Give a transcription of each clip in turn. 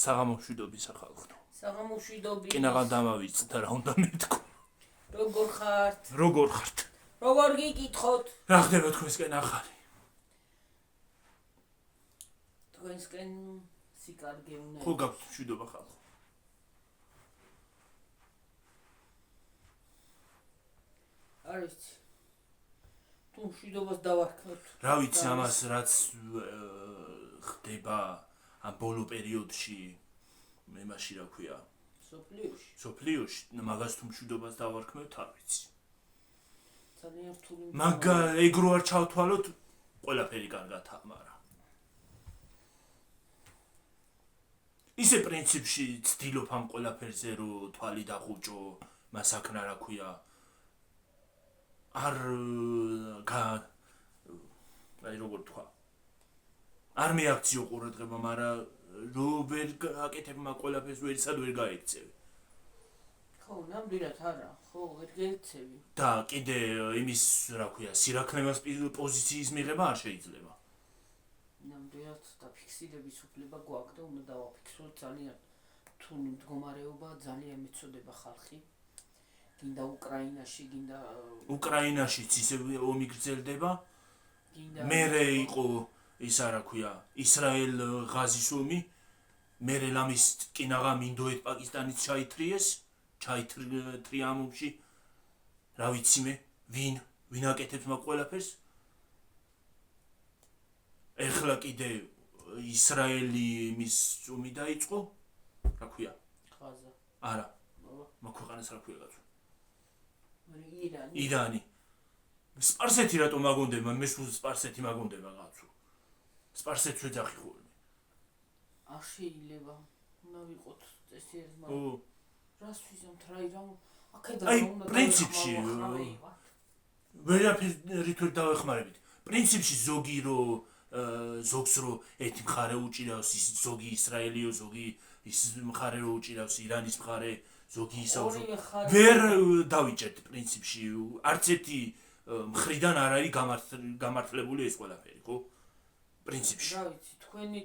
საღამოშვიდობის ახალხო. საღამოშვიდობის. კინაღამ დამავიწყდა და რა უნდა მეთქო. როგორ ხართ? როგორ ხართ? როგორ გიკითხოთ? რა ხდება თქვენსკენ ახალი? თქვენსკენ სიკარგე უნდა. ხო გაქვთ მშვიდობა ხალხო. არის თუ მშვიდობას დავარქმევთ. რა ვიცი ამას რაც ხდება ამ ბოლო პერიოდში იმაში რა ქვია სოფლიოში მაგას თუ მშვიდობას დავარქმევთ არ ვიცი ძალიან რთული მაგ ეგრო არ ჩავთვალოთ ყველაფერი კარგათა მაგრამ ისე პრინციპში ცდილობ ამ ყველაფერზე რომ თვალი დახუჭო მასაკნა რა ქვია არ აი როგორ თქვა არ მეაქციო ყურადღება, მაგრამ რო ვერ აკეთებ მაგ ყველაფერს ვერცად ვერ გაიქცევი. ხო, ნამდვილად არა, ხო, ვერ გაიქცევი. და კიდე იმის, რა ქვია, სირაქლემას პოზიციის მიღება არ შეიძლება. ნამდვილად დაფიქსირების უფლება გვაქვს და უნდა დავაფიქსიროთ ძალიან რთული მდგომარეობა, ძალიან მეწოდება ხალხი. გინდა უკრაინაშიც ისე ომი გრძელდება. მერე იყო ის რა ქვია ისრაელ ღაზის ომი მერე ლამის კინაღამ ინდოეთ პაკისტანიც ჩაითრია ამ ომში რა ვიცი მე ვინ აკეთებს მაგ ყველაფერს ეხლა კიდე ისრაელი მის ომი დაიწყო რა ქვია ღაზა არა მაგ ქვეყანას რა ქვია კაცო ირანი სპარსეთი რატომ მაგონდება მე სულ სპარსეთი მაგონდება კაცო სპარსეთს ვეძახი ხოლმე. არ შეიძლება. უნდა ვიყოთ წესიერი მაგრამ. რას ვიზამთ რა ირამ? აქედან უნდა პრინციპში ვერაფერით ვერ დავეხმარებით. პრინციპში ზოგი ზოგს რო ერთი მხარე უჭირავს ის ზოგი ისრაელიო ზოგი ის მხარე რო უჭირავს ირანის მხარე ზოგი ისაო ვერ დავიჭერთ პრინციპში არც ერთი მხრიდან არ არის გამართლებული ეს ყველაფერი ხო? პრინციპში. რა ვიცი,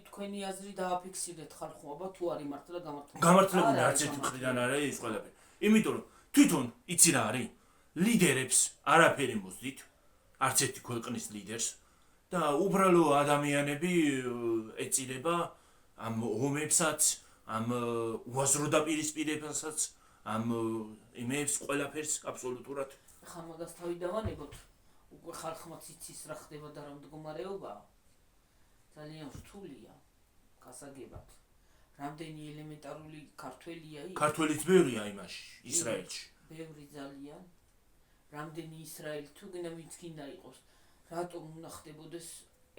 თქვენი აზრი დააფიქსირეთ ხალხო, აბა თუ არის მართლა გამართლებული არც ერთი მხრიდან არ არის ეს ყველაფერი. იმიტომ რომ თვითონ იცი რა არის? ლიდერებს არაფერი მოსდით, არც ერთი ქვეყნის ლიდერს და უბრალო ადამიანები ეწირება ამ ომებსაც, ამ უაზრო დაპირისპირებასაც, ამ იმებს ყველაფერს აბსოლუტურად. ხა მაგას თავი დავანებოთ. უკვე ხალხმაც იცის რა ხდება და რა მდგომარეობაა. ძალიან რთულია გასაგებად. რამდენი ელემენტარული ქართველია იქ? ქართველიც ბევრია იმაში, ისრაელში. ბევრი ძალიან. რამდენი ისრაელი თუ გინდა ვინც გინდა იყოს. რატომ უნდა ხდებოდეს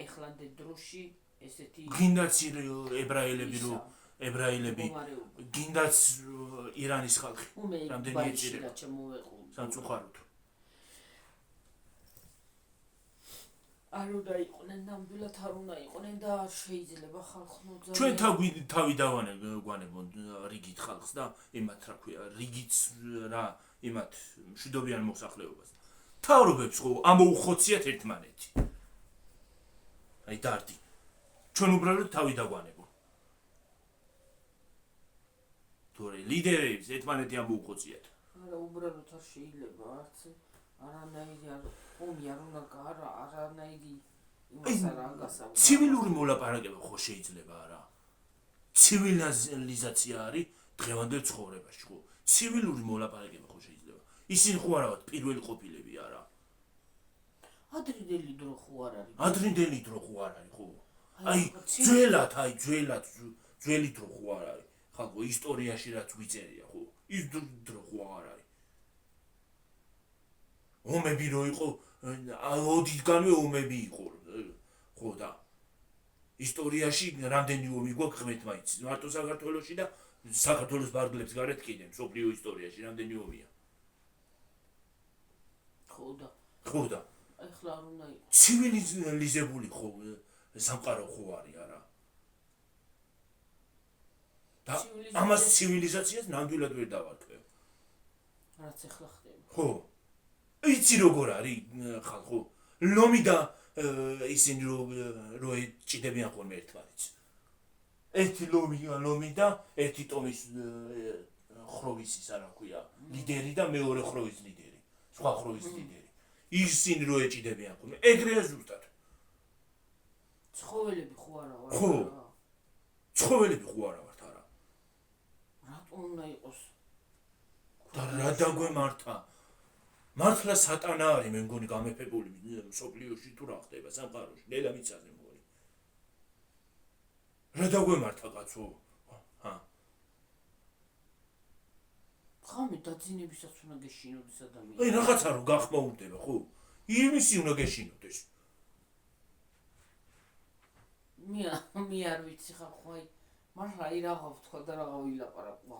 ეხლანდ დროში ესეთი გინდაც ებრაელები გინდაც ირანის ხალხი. რამდენი ეწირება სამწუხაროდ. არ უნდა იყვნენ ნამდვილად არ უნდა იყვნენ და არ შეიძლება ხალხო ჩვენ თავი დავანებონ რიგით ხალხს და იმათ რა ქვია რიგიც რა იმათ მშვიდობიან მოსახლეობას თავრობებს ხო ამოუხოციათ ერთმანეთი აი დარდი ჩვენ უბრალოდ თავი დავანებონ თორე ლიდერებს ერთმანეთი ამოუხოციათ არა უბრალოდ არ შეიძლება არც არანაირი ომი არ უნდა არანაირი იმას არ გასაგებია. ცივილური მოლაპარაკება ხო შეიძლება არა? ცივილიზაცია არის დღევანდელ ცხოვრებაში ხო? ცივილური მოლაპარაკება ხო შეიძლება? ისინი ხო არავათ პირველი ყოფილები არა? ადრინდელი დრო ხო არ არის? ადრინდელი დრო ხო არ არის ხო? აი ძველი დრო ხო არ არის? ხალხო ისტორიაში რაც გვიწერია ხო? ის დრო ხო არ არის? ომები რო იყო ოდითგანვე ომები იყო ხო და ისტორიაში რამდენი ომი გვაქვს ღმერთმა იცის მარტო საქართველოში და საქართველოს ბარგლებს გარეთ კიდე მსოფლიო ისტორიაში რამდენი ომია ხო და ახლა არ უნდა იყოს ცივილიზებული ხო სამყარო ხო არის არა და ამას ცივილიზაციას ნამდვილად ვერ დავარქმევ რაც ახლა ხდება ხო იცი როგორ არის ხალხო ლომი და ისინი რო ჭიდებიან ხოლმე ერთმანეთს ერთი ლომი და ერთი ტომის ხროვის ის არა ქვია ლიდერი და მეორე ხროვის ლიდერი სხვა ხროვის ლიდერი ისინი რო ეჭიდებიან ხოლმე ეგრეა ზუსტად ცხოველები ხო არა ვარ ხო ცხოველები ხო არა ვართ არა რატომ უნდა იყოს და რა დაგვემართა მართლა სატანა არის მე მგონი გამეფებული მსოფლიოში თუ რა ხდება სამყაროში ნელა მიცაზე მგონი რა დაგვემართა კაცო ჰა ხამე დაძინებისაც უნდა გეშინოდეს ადამიანი აი რაღაცა რო გახმაურდება ხო იმისი უნდა გეშინოდეს მე არ ვიცი ხალხო აი მართლა აი რაღა ვთქვა და რაღა ვილაპარაკო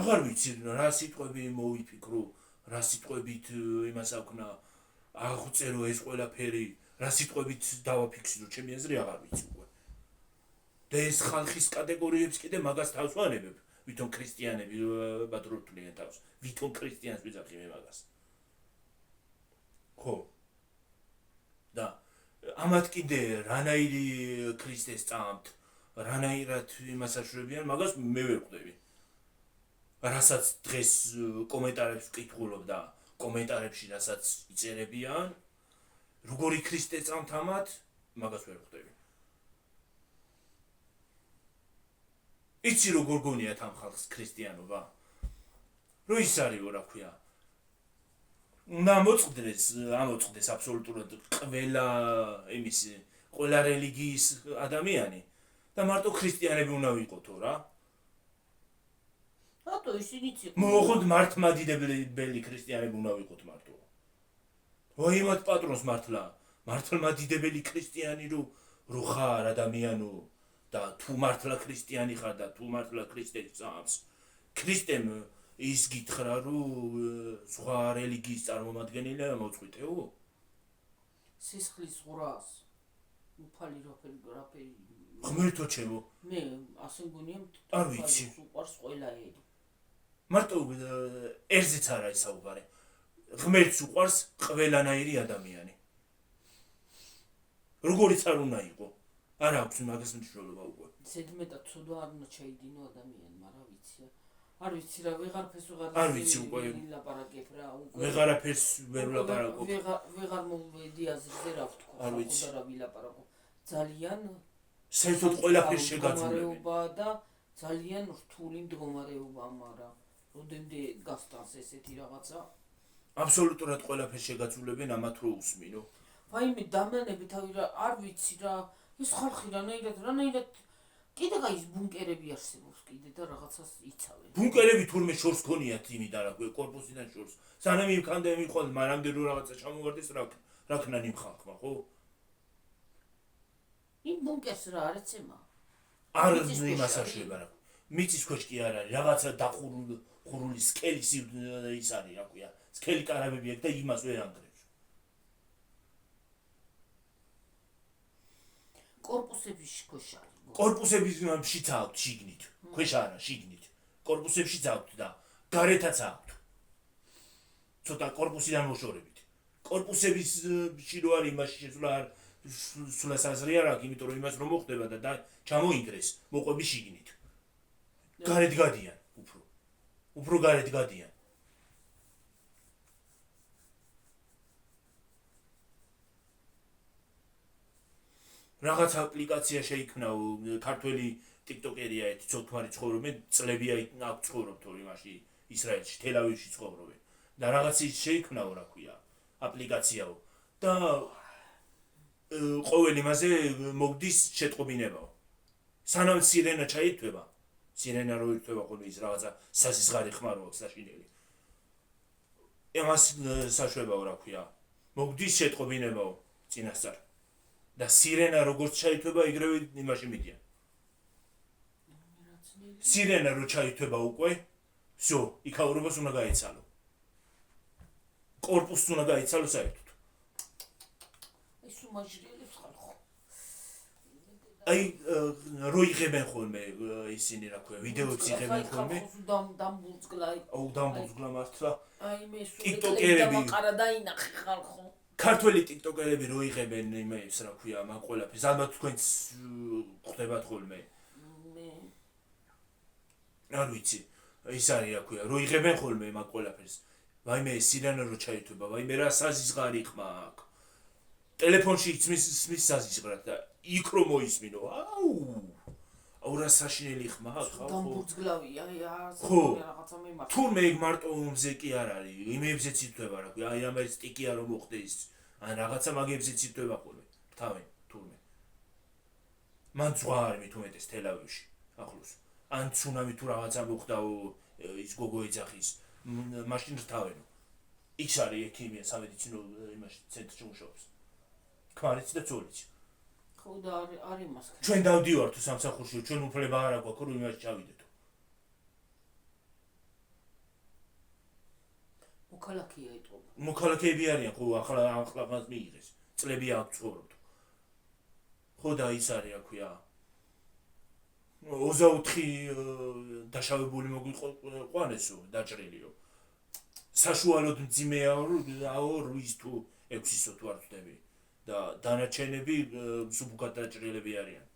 აღარ ვიცი რა სიტყვები მოვიფიქრო რა სიტყვებით იმას აქვნა აღწერო ეს ყველაფერი რა სიტყვებით დავაფიქსირო ჩემი აზრი აღარ ვიცი უკვე და ეს ხალხის კატეგორიებს კიდე მაგას თავს ვანებებ ვითომ ქრისტიანები ბადრობდნენ თავს ვითომ ქრისტიანს ვიძახი მე მაგას ხო და ამათ კიდე რანაირი ქრისტეს წამთ რანაირად იმას აშვებიან მაგას მე ვერ ხვდები რასაც დღეს კომენტარებს ვკითხულობ და კომენტარებში რასაც იწერებიან როგორი ქრისტე წამთ ამათ მაგას ვერ ხვდები იცი როგორ გონიათ ამ ხალხს ქრისტიანობა რო ის არისო რა ქვია უნდა ამოწყდეს აბსოლუტურად ყველა იმის ყველა რელიგიის ადამიანი და მარტო ქრისტიანები უნდა ვიყოთო რა რატო ისინიც იყო მოხოთ მართლმადიდებელი ქრისტიანები უნდა ვიყოთ მარტო ой იმათ პატრონს მართლმადიდებელი ქრისტიანი რო ხარ ადამიანო და თუ მართლა ქრისტიანი ხარ და თუ მართლა ქრისტეს წამს ქრისტემ ის გითხრა რომ სხვა რელიგიის წარმომადგენელია მოწყვიტეო სისხლის ღრას უფალი რაფერი ღმერთო ჩემო მე ასე მგონია არ ვიცი უყარს ყველა ერი მარტო ერთზეც არა ისაუბარე ღმერთს უყარს ყველანაირი ადამიანი როგორიც არ უნდა იყოს არ აქვს მაგას მნიშვნელობა უკვე ზედმეტად ცოდვა არ უნდა ჩაიდინო ადამიანმა რა ვიცი არ ვიცი რა ვეღარაფერს არ ვიცი უკვე ლაპარაკებ რა უკვე ვეღარაფერს ვერ ვლაპარაკობ ვეღარ მოვედი აზრზე რა ვთქვა არ ვიცი და რა ვილაპარაკო ძალიან საერთოდ ყველაფერს შეგაცვლები და ძალიან რთული მდგომარეობა მაგრამ როდემდე გასტანს ესეთი რაღაცა აბსოლუტურად ყველაფერს შეგაცვლებენ ამათ რო უსმინო ვაიმე დამანები თავი რა არ ვიცი რა ეს ხალხი რანაირად კიდე გაის ბუნკერები არსებობს კიდე და რაღაცას იცავენ ბუნკერები თურმე შორს ქონიათ იმიდან რა კორპუსიდან შორს სანამ იმ ხამდე მიყვალ მანამდე რო რაღაცა ჩამოვარდეს რა ქნან იმ ხალხმა ხო იმ ბუნკერს რა არ ეცემა არ იმას აშვება რა მიწის ქვეშ კი არ არის რაღაცა დახურული სკელის ის არის რა ქვია სკელი კარაბები აქვს და იმას ვერ ანგრევს კორპუსების ქვეშ არის კორპუსების შიც აქვს შიგნით ქვეშ არა შიგნით კორპუსებშიც აქვს და გარეთაც აქვს ცოტა კორპუსიდან მოშორებით კორპუსების ში რო არის იმაში შესვლა სულას აზრი არ აქვს იმიტომ რომ იმას რომ მოხდება და ჩამოინგრეს მოყვები შიგნით გარეთ გადიან უფრო გარეთ გადიან რაღაც აპლიკაცია შეიქმნა ქართველი ტიკტოკერია ერთი ცოცხალი ცხოვრობენ წლებია აქვს ცხოვრობთ იმაში ისრაელში თელ-ავივში ცხოვრობენ და რაღაც ის შეიქმნაო რა ქვია აპლიკაციაო და ყოველ იმაზე მოგდის შეტყობინებაო სანამ სირენა ჩაითვება სირენა რო ირთვება ხოლმე ის რაღაცა სასიზღარი ხმარო აქვს საშინელი ამას საშვებაო რა ქვია მოგდის შეტყობინებაო წინასწარ და სირენა როგორც ჩაითვება იგრევე იმაში მიდიან სირენა რო ჩაითვება უკვე всё იქაურობას უნდა გაეცალო კორპუსს უნდა გაეცალო საერთოდ ეს უმაჟრიელებს ხალხო აი რო იღებენ ხოლმე ისინი რა ქვია ვიდეოებს იღებენ ხოლმე დამბურძგლა აუ დამბურძგლა მართლა აი მე ტიკტოკერები მაყარა დაინახე ხალხო ქართველი ტიკტოკერები რო იღებენ იმას რა ქვია მაგ ყველაფერს ალბათ თქვენც ხვდებათ ხოლმე მე არ ვიცი ის არის რა ქვია რო იღებენ ხოლმე მაგ ყველაფერს ვაიმე სირანა რო ჩაითვება ვაიმე რა საზიზღარი ხმა აქ ტელეფონში ისმის საზიზღრად და იქ რომ მოისმინო აუ რა საშინელი ხმა ხალხო დამბურძგლავია ხო რაღაცა მიმართ თურმე იქ მარტო ომზე კი არ არის იმებზეც ითვება რა ქვია აი ამერიც ტიკია რომ მოხდე ის ან რაღაცა მაგებზეც ითვება ხოლმე თავი თურმე მან ზღვარი მით უმეტეს თელავივში ახლოს ან ცუნამი თუ რაღაცა მოხდაო ის გოგო ეძახის მაშინ რთავენო ის არის ექიმია სამედიცინო იმაში ცენტრში მუშაობს ქმარიც და ძოლიც ხო და არის მას ჩვენ დავდივართ თუ სამსახურში ჩვენ უფლება არ აქვს რომ იმაში ჩავიდეთო მოქალაქეა იტყობა მოქალაქეები არიან ხო ახლა მას მიიღეს წლები აქვს ცხოვრობთ ხო და ის არის რა ქვია 24 დაშავებული მოგვიყვანესო დაჭრილიო საშუალოდ მძიმეაო 8 თუ 6-ისო თუ არ ვწდები და დანარჩენები სუბუქად დაჭრილები არიან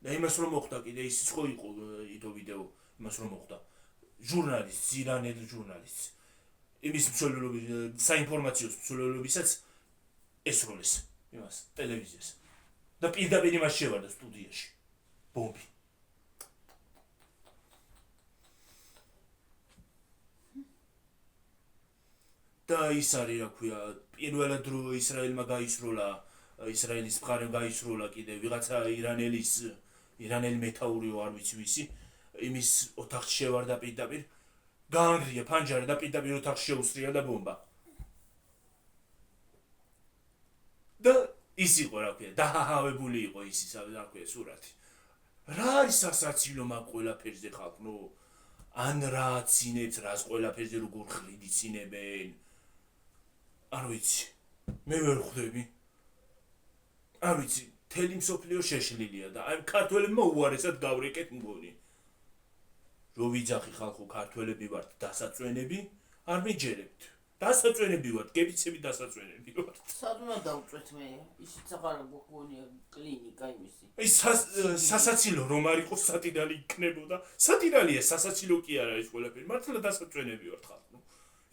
და იმას რომ მოხდა კიდე ის ხო იყო იდო ვიდეო იმას რომ მოხდა ჟურნალისტ ირანელი ჟურნალისტ იმის მსვლელობების საინფორმაციო მსვლელობებისაც ესროლეს იმას ტელევიზიას და პირდაპირ იმას შევარდა სტუდიაში ბომბი და ის არის რა ქვია პირველად რო ისრაელმა გაისროლა ისრაელის მხარემ გაისროლა კიდე ვიღაცა ირანელი მეთაურიო არ ვიცი ვისი იმის ოთახში შევარდა პირდაპირ გაანგრია ფანჯარა და პირდაპირ ოთახში შეუსრია და ბომბა და ის იყო რა ქვია დაჰაჰავებული იყო ის რა ქვია სურათი რა არის სასაცილო მაგ ყველაფერზე ხალხო ან რა ცინებს რას ყველაფერზე როგორ ხლიდი ცინებენ არ ვიცი მე ვერ ხვდები არ ვიცი თელი მსოფლიო შეშლილია და აი ქართველებმა უარესად გავრეკეთ მგონი რო ვიძახი ხალხო ქართველები ვართ დასაწვენები არ მიჯერებთ დასაწვენები ვართ გებიცები დასაწვენები ვართ სადღაც დავწვეთ მე ისიც აღარ გქონია კლინიკა იმისი ის სასაცილო რომ არ იყოს სატირალი იქნებოდა სატირალია სასაცილო კი არა ის ყველაფერი მართლა დასაწვენები ვართ ხალხო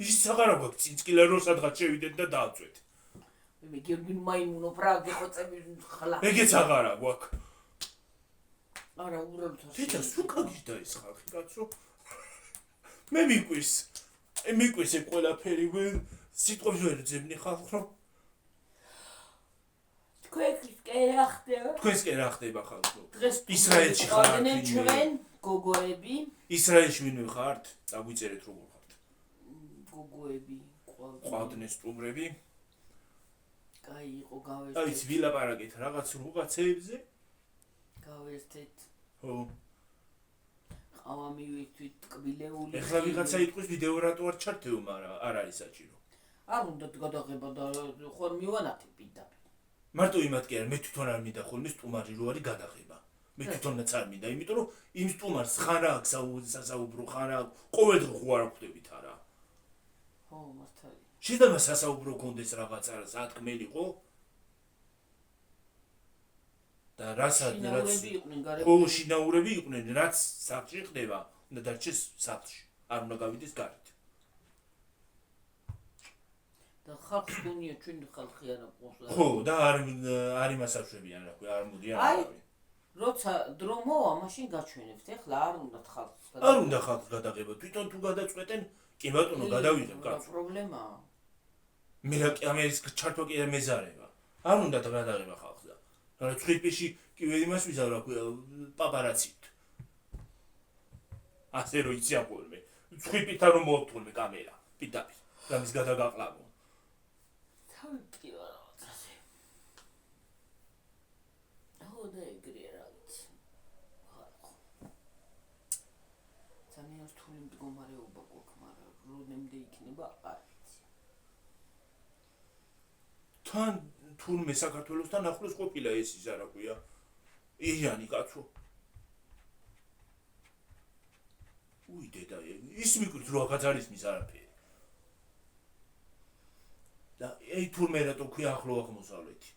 ისიც აღარ აქვს წინწკილა რომ სადღაც შევიდეთ და დავწვეთ მე გერგინ მაიმუნო ფრაგ ეხოცები ხლა ეგეც აღარ აქვს არა უბრალოდ თითქოს თუ კაგიჟდა ის ხალხი კაცო მე მიყვის ეს ყველაფერი სიტყვებს ვერ ძებნი ხალხო თქვენს კი რა ხდება ხალხო ისრაელში ხართ ჩვენ გოგოები ისრაელში ვინმე ხართ დაგვიწერეთ როგორ ხართ გოგოები ყვავდნენ სტუმრები კაი იყო გავერთეთ აი ვილაპარაკეთ რაღაც რაღაცებზე გავერთეთ ხო ყავა მივით კბილეული ეხლა ვიღაცა იტყვის ვიდეო რატო არ ჩართეო მაგრამ არ არის საჭირო არ უნდა გადაღება და ხوار მივანათი პირდაპირ მარტო იმათ კი არ მე თვითონ არ მინდა ხოლმე სტუმარი რო არის გადაღება მე თვითონაც არ მინდა იმიტომ რომ იმ სტუმარს ხან აქვს სასაუბრო ხან აქვს ყოველდღე ხო არ ხვდებით არა ხო მართალია შეიძლება სასაუბრო კონდეს რაღაც არა სათქმელიყო და რასაც ხო შინაურები იყვნენ რაც სახლში ხდება და დარჩეს სახლში არ უნდა გავიდეს გარეთ და ხალხს გონია ჩვენი ხალხი არა ყოსლა ხო და არ იმასავშვებიან რა ქვია არ მოდიან აი როცა დრო მოვა მაშინ გაჩვენებთ ეხლა არ უნდა ხალხს არ უნდა ხალხს გადაღება თვითონ თუ გადაწყვეტენ კი ბატონო გადავიღებ კაცო პრობლემაა მე რა კი ამერის ჩართვა კი მეზარება არ უნდა გადაღება ხალხს და რა ცხვირპიში კი ვერ იმას ვიზავ რა ქვია პაპარაცით ასე რო იცი აპოლმე ცხვირპითან რომ მოვთვალე კამერა პირდაპირ რამის გადაგაყლავო თავი რაღაცაზე აუ და ეგრე რა ვიცი ძალიან რთული მდგომარეობა გვაქვს მაგრამ როდემდე იქნება არ ვიცი თან თურმე საქართველოსთან ახლოს ყოფილა ეს ის რა ქვია ირანი კაცო უი დედა ის მიკვირს რო აქაც არის მის არაფერი და თურმე რატო ქვია ახლო აღმოსავლეთი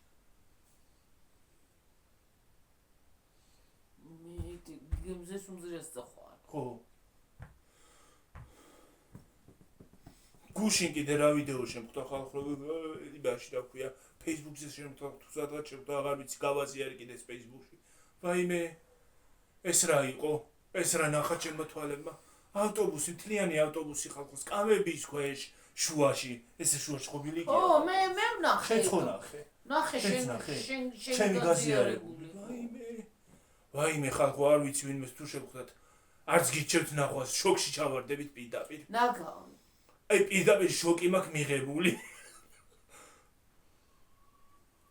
გემზე სუმზირეს წახვარ. ხო. გუშინ კიდე რა ვიდეო შემხვდა ხალხო იმაში რა ქვია Facebook-ზე შემხვდა თუ სადღაც შემხვდა აღარ ვიცი გავაზი არის კიდე Facebook-ში. ვაიმე ეს რა იყო? ეს რა ნახა ჩემმა თვალებმა? ავტობუსი, მთლიანი ავტობუსი ხალხოს კამების ქვეშ, შუაში, ესე შუაში ხო ბილიკია? ო, მე ვნახე. ხო ნახე. ნახე შენ გაზიარებული. ვაიმე ხალხო არ ვიცი ვინმეს თუ შევხვდათ. არც გიჩვენთ ნახვას, შოკში ჩავარდებით პირდაპირ. ნაგავ. აი პირდაპირ შოკი მაქვს მიღებული.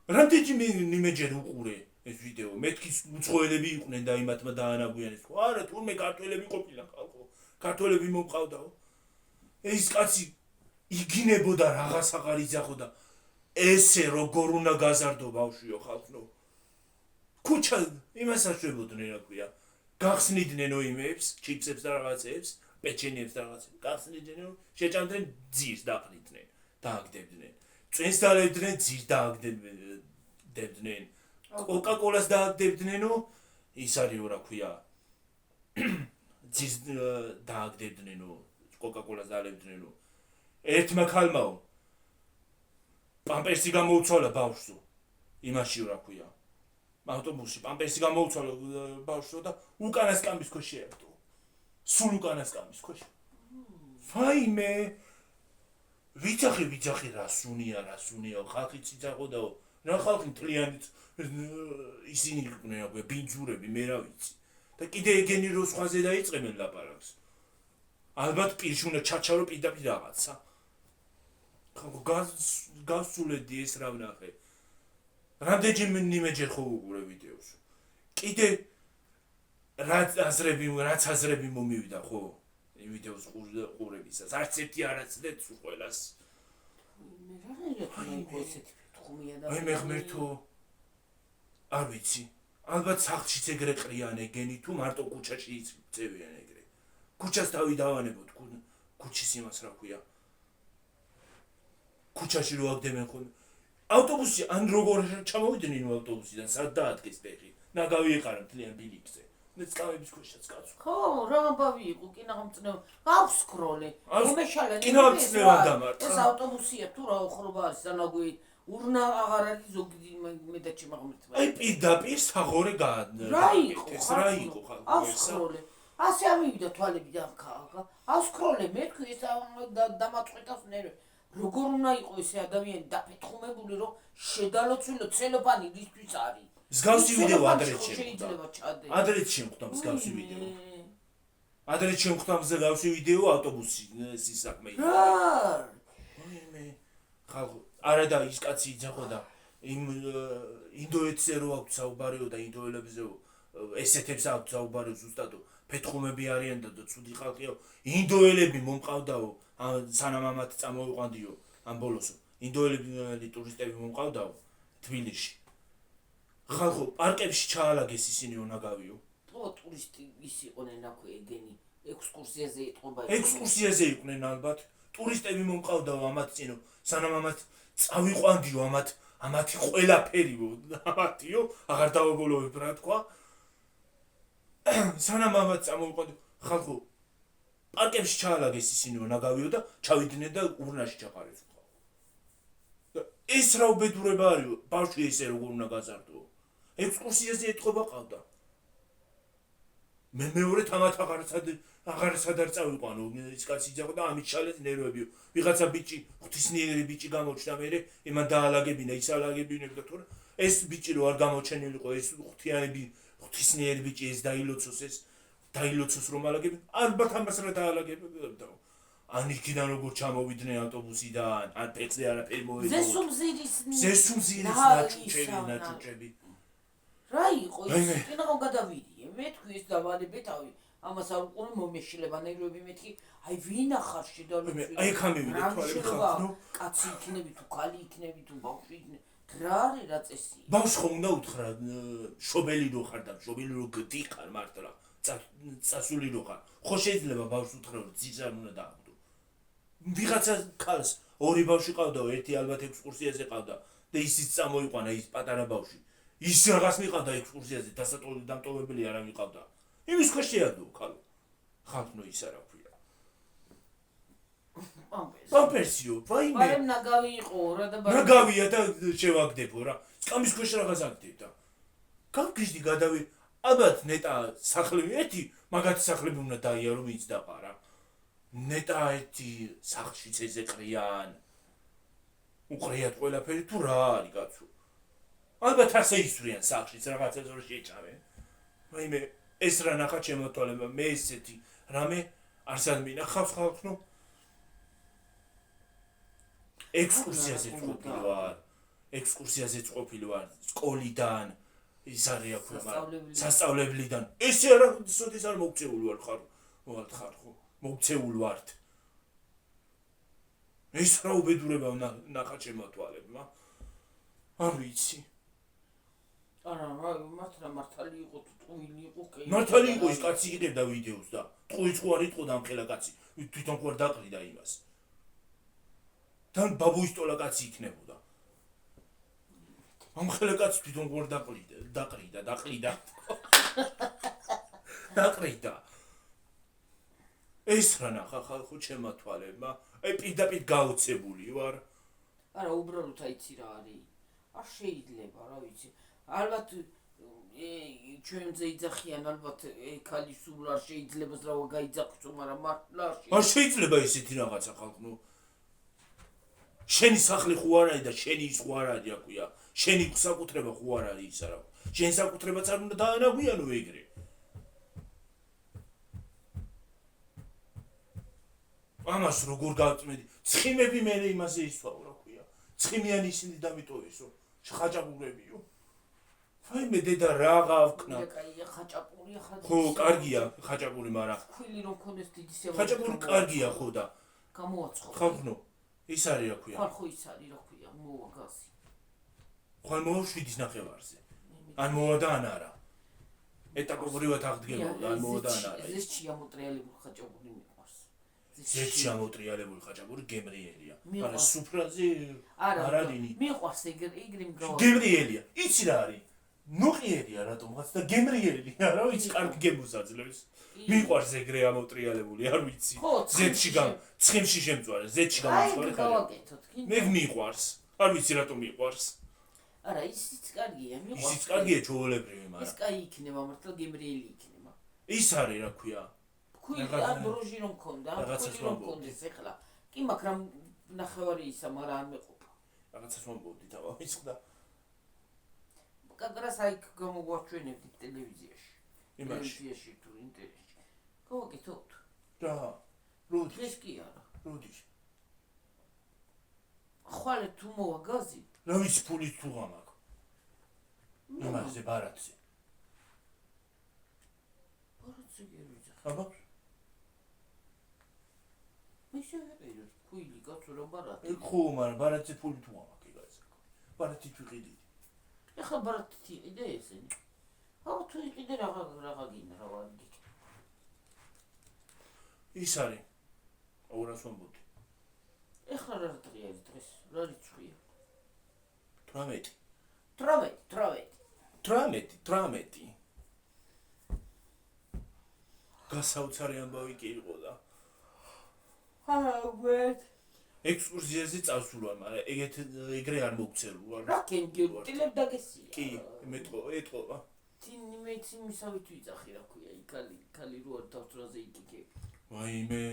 რამდენი იმეჯერ უყურე ეს ვიდეო, მეთქი უცხოელები იყვნენ და იმათმა დაანაგვიანეს. არა, თურმე ქართველები ყოფილან ხალხო. ქართველები მომყავდაო. ეს კაცი იგინებოდა რაღაც აღარ იძახოდა. ესე როგორ უნდა გაზარდო ბავშვიო ხალხო. ქუჩა იმას აშვებოდნენ რა ქვია. გახსნიდნენ იმებს, ჩიპსებს და რაღაცებს, პეჩენიებს და რაღაცებს. გახსნიდნენ, შეჭამდნენ ძირს დაყრიდნენ, დააგდებდნენ. წვენს დალებდნენ, ძირს დააგდებდნენ. კოკა-კოლას დააგდებდნენო, ის არისო რა ქვია. ძირს დააგდებდნენო, კოკა-კოლას დაალებდნენო. ერთმა ქალმაო პამპერსი გამოუცვალა ბავშვსო. იმაშიო რა ქვია. ავტობუსში პამპერსი გამოუცვალა ბავშვსო და უკანას კამბის ქვეშ შეერთო. სულ უკანას კამბის ქვეშ. ვაიმე ვიძახი რა სუნია ხალხი ციცაყოდაო. რა ხალხი მთლიანით ისინი იყვნენ რა ქვია ბინჯურები მე რა ვიცი. და კიდე ეგენი რო სხვაზე დაიწყებენ ლაპარაკს. ალბათ პირში უნდა ჩაჩარო პირდაპირ რაღაცა. ხალხო გასულედი ეს რა ვნახე. რამდენჯერმე იმეჯერ ხო უყურე ვიდეოს. კიდე რაც აზრები მომივიდა ხო იმ ვიდეოს ყურებისას. არც ერთი არ აცდეთ სულ ყველას. მე რა იყო ესეთი თხუმია და აი მე ღმერთო არ ვიცი. ალბათ სახლშიც ეგრე ყრიან ეგენი თუ მარტო ქუჩაში იწევიან ეგრე. ქუჩას თავი დავანებოთ ქუჩის იმას რა ქვია. ქუჩაში რო აგდებენ ხოლმე. ავტობუსი ან როგორ ჩამოვიდნენ ავტობუსიდან სად დაადგეს ფეხი. ნაგავი ეყარა მთლიან ბილიკზე. მეც კამების ქვეშაც კაცო. ხო, რა ამბავი იყო კინაღმწნევ. გავსკროლე. მომეშალე. კინაღმწნევა დამართ. ეს ავტობუსია თუ რა ოხრობა არის სანაგვი ურნა აღარ არის ზოგი მე და ჩემაღმერთმა. აი პირდაპირ საღორე გაადნა. რა იყო? ეს რა იყო ხალხო? ავსკროლე. ასე ამივიდა თვალები და ავსკროლე მე თქვი ეს დამაწყვეტავს ნერვი. როგორ უნდა იყოს ეს ადამიანი დაფეთხუმებული რომ შედალოცვილო ცელოფანი რისთვის არის? მსგავსი ვიდეო ადრეჩი. შეიძლება ჩადე. ადრეჩი შემხვდა მსგავსი ვიდეო. ადრეჩი შემხვდა მსგავსი ვიდეო ავტობუსის საქმე. რა? მე ხალხო არა და ის კაცი იძახოდა იმ ინდოეთზე რო აქვს საუბარიო და ინდოელებზეო ესეთებს აქვს საუბარი ზუსტადო ფეთხუმები არიან და ცუდი ხალხიო ინდოელები მომყავდაო სანამ ამათ წამოვიყვანდიო ამ ბოლოსო ინდოელები ტურისტები მომყავდაო თბილისში ხალხო პარკებში ჩაალაგეს ისინი ონაგავიო ო ტურისტი ის იყვნენ აქვე ეგენი ექსკურსიაზე იტყობა ექსკურსიაზე იყვნენ ალბათ ტურისტები მომყავდაო ამათ წინო სანამ ამათ წავიყვანდიო ამათი ყველაფერიო ამათიო აღარ დავაგოლოვებ რა თქვა სანამ ამათ წამოვიყვანდიო ხალხო პარკებში ჩაალაგეს ისინი ნაგავიო და ჩავიდნენ და ურნაში ჩაყარეს და ეს რა უბედურება არისო ბავშვი ესე როგორ უნდა გაზარდო ექსკურსიაზე ეთყობა ყავდა მე მეორედ ამათ აღარსად არ წავიყვანო ის კაცი იძახოდა ამით შალეთ ნერვებიო ვიღაცა ბიჭი ღვთისმიერი ბიჭი გამოჩნდა მე იმან დაალაგებინა ის ალაგებინებდა თორე ეს ბიჭი რო არ გამოჩენილიყო ეს ღვთისმიერი ბიჭი ეს დაილოცოს რომ ალაგებინ ალბათ ამას რა დაალაგებდა ან იქიდან როგორ ჩამოვიდნენ ავტობუსიდან ან ფეხზე არაფერი მოეწყო ზესუმზირის ნაჭუჭები რა იყო ის კინო გადავიდე მე თქვი ეს დავანებე თავი ამას არ უყურე მომეშილება ნერვები მეთქი აი ვინ ახარ შედალოცვილი აი ხამივიდე თვალები ხალხო კაცი იქნები თუ ქალი იქნები თუ ბავშვი იქნები რა არის რა წესი ბავშვი ხო უნდა უთხრა შობელი რო ხარ და შობელი რო გდიხარ მართლა წასული რო ხარ ხო შეიძლება ბავშვს უთხრა რომ ძიძარ უნდა დააგდო ვიღაცა ქალს ორი ბავშვი ყავდაო ერთი ალბათ ექსკურსიაზე ყავდა და ისიც წამოიყვანა ის პატარა ბავშვი ის რაღაც მიყავდა ექსკურსიაზე დასატოვებელი არავინ ყავდა იმის ქვეშ შეადო ხალხო. ხალხო ის არა ქვია. პამპერსიო, ვაიმე. მაგრამ ნაგავი იყო რა და ნაგავია და შევაგდებო რა. სკამის ქვეშ რაღაც აკეთებდა. გავგიჟდი გადავი. ალბათ ნეტა სახლები ერთი მაგათი სახლები უნდა დაიარო ვინც დაყარა. ნეტა ერთი სახლშიც ეზეყრიან. უყრიათ ყველაფერი თუ რა არის კაცო. ალბათ ასე ისვრიან სახლშიც რაღაცას რო შეჭავენ. ვაიმე ეს რა ნახა ჩემო თვალებმა მე ესეთი რამე არსად მინახავს ხალხო. ექსკურსიაზეც ყოფილი ვარ სკოლიდან ის არის აქვე სასწავლებლიდან ესე არა სოდეს არ მოგწეული ვარ ხარ ხო მოგწეული ვართ ეს რა უბედურება ნახა ჩემო თვალებმა არ ვიცი არა მართლა მართალი იყო თუ ტყუილი იყო კი მართალი იყო ის კაცი იღებდა ვიდეოს და ტყუიც ხო არ იტყოდა ამ ხელა კაცი თვითონ ხო არ დაყრიდა იმას თან ბაბუისტოლა კაცი იქნებოდა ამ ხელა კაცი თვითონ ხო არ დაყრიდა ეს რა ნახა ხალხო ჩემო თვალებმა აი პირდაპირ გაოცებული ვარ არა უბრალოდ აიცი რა არის არ შეიძლება რა ვიცი ალბათ ჩვენზე იძახიან ალბათ ქალი სულ არ შეიძლება რა გაიძახოს მაგრამ მართლა არ შეიძლება ესეთი რაღაცა ხალხო შენი სახლი ხო არ არის და შენი ის ხო არ არის აკვია შენი საკუთრება ხო არ არის ის არა შენ საკუთრებაც არ უნდა დაანაგვიანო ეგრე ამას როგორ გავწმედი ცხიმები მე იმაზე ისვავ რა ქვია ცხიმიანი ისინი დამიტოვესო ხაჭაპურებიო ვაიმე დედა რა გავკნა ხაჭაპური ხო კარგია ხაჭაპური მაგრამ ქვილი რომ ქონდეს დიდი სევალი ხაჭაპური კარგია ხო და გამოაცხო ხალხო ის არის რა ქვია ხო ის არის რა ქვია მოვა გასი ხან მოვა 7-ის ნახევარზე ან მოვა და ან არა ეტაპობრივად აღდგენილ ან მოვა და ან არა ეს ჩიამოტრიალებული ხაჭაპური მიყვარს ეს ჩიამოტრიალებული ხაჭაპური გემრიელია არა სუფრაზე არადინი მიყვარს ეგრე მგავა გემრიელია იცი რა არის ნუყიერია რატომღაც და გემრიელია რა ვიცი კარგი გემოს აძლევს მიყვარს ეგრე ამოტრიალებული არ ვიცი ზეთში ცხიმში შემწვარე ზეთში გამოვაკეთოთ მე მიყვარს არ ვიცი რატომ მიყვარს არა ისიც კარგია მიყვარს ისიც კარგია ჩოვოლებრივი მაგრამ ის კაი იქნება მართლა გემრიელი იქნება ის არის რა ქვია ქვილი ან ბროჟი რომ მქონდა რაღაცას რომ მქონდეს ეხლა კი მაგრამ ნახევარი ისა მაგრამ არ მეყოფა რაღაცას მომბობდი და ვიცხდა კაგრას აი გამოგვაჩვენებთ ტელევიზიაში იმაში თუ ინტერნეტში გავაკეთოთ რა როდი ეს კი არა როდი ხვალე თუ მოვა გაზი რა ვიცი ფული თუ გამაკ იმაზე ბარათზე გერვიძა აბა მე შევეყიროთ ფული კაცო რა ბარათი ხო მაგრამ ბარათზე ფული თუ გამაკ იგაზე ბარათი თუ ყიდი ეხლა ბარათი იყიდე ესენი აუ თუ იყიდე რაღა გინდა რა ვარგი ის არის 200 მომბოდი ეხლა რა დღეა ეს დღეს რა რიცხვია 18 გასაოცარი ამბავი კი იყო და ვეთ ექსკურსიაზე წავსულვარ მაგრამ ეგრე არ მოგცელულ ვარ რა კენგურტილებ დაგესია კი ეთყობა თინი მეც იმისავით ვიძახი რა ქვია იქალი რო არ დავწრაზე იკიკები ვაიმე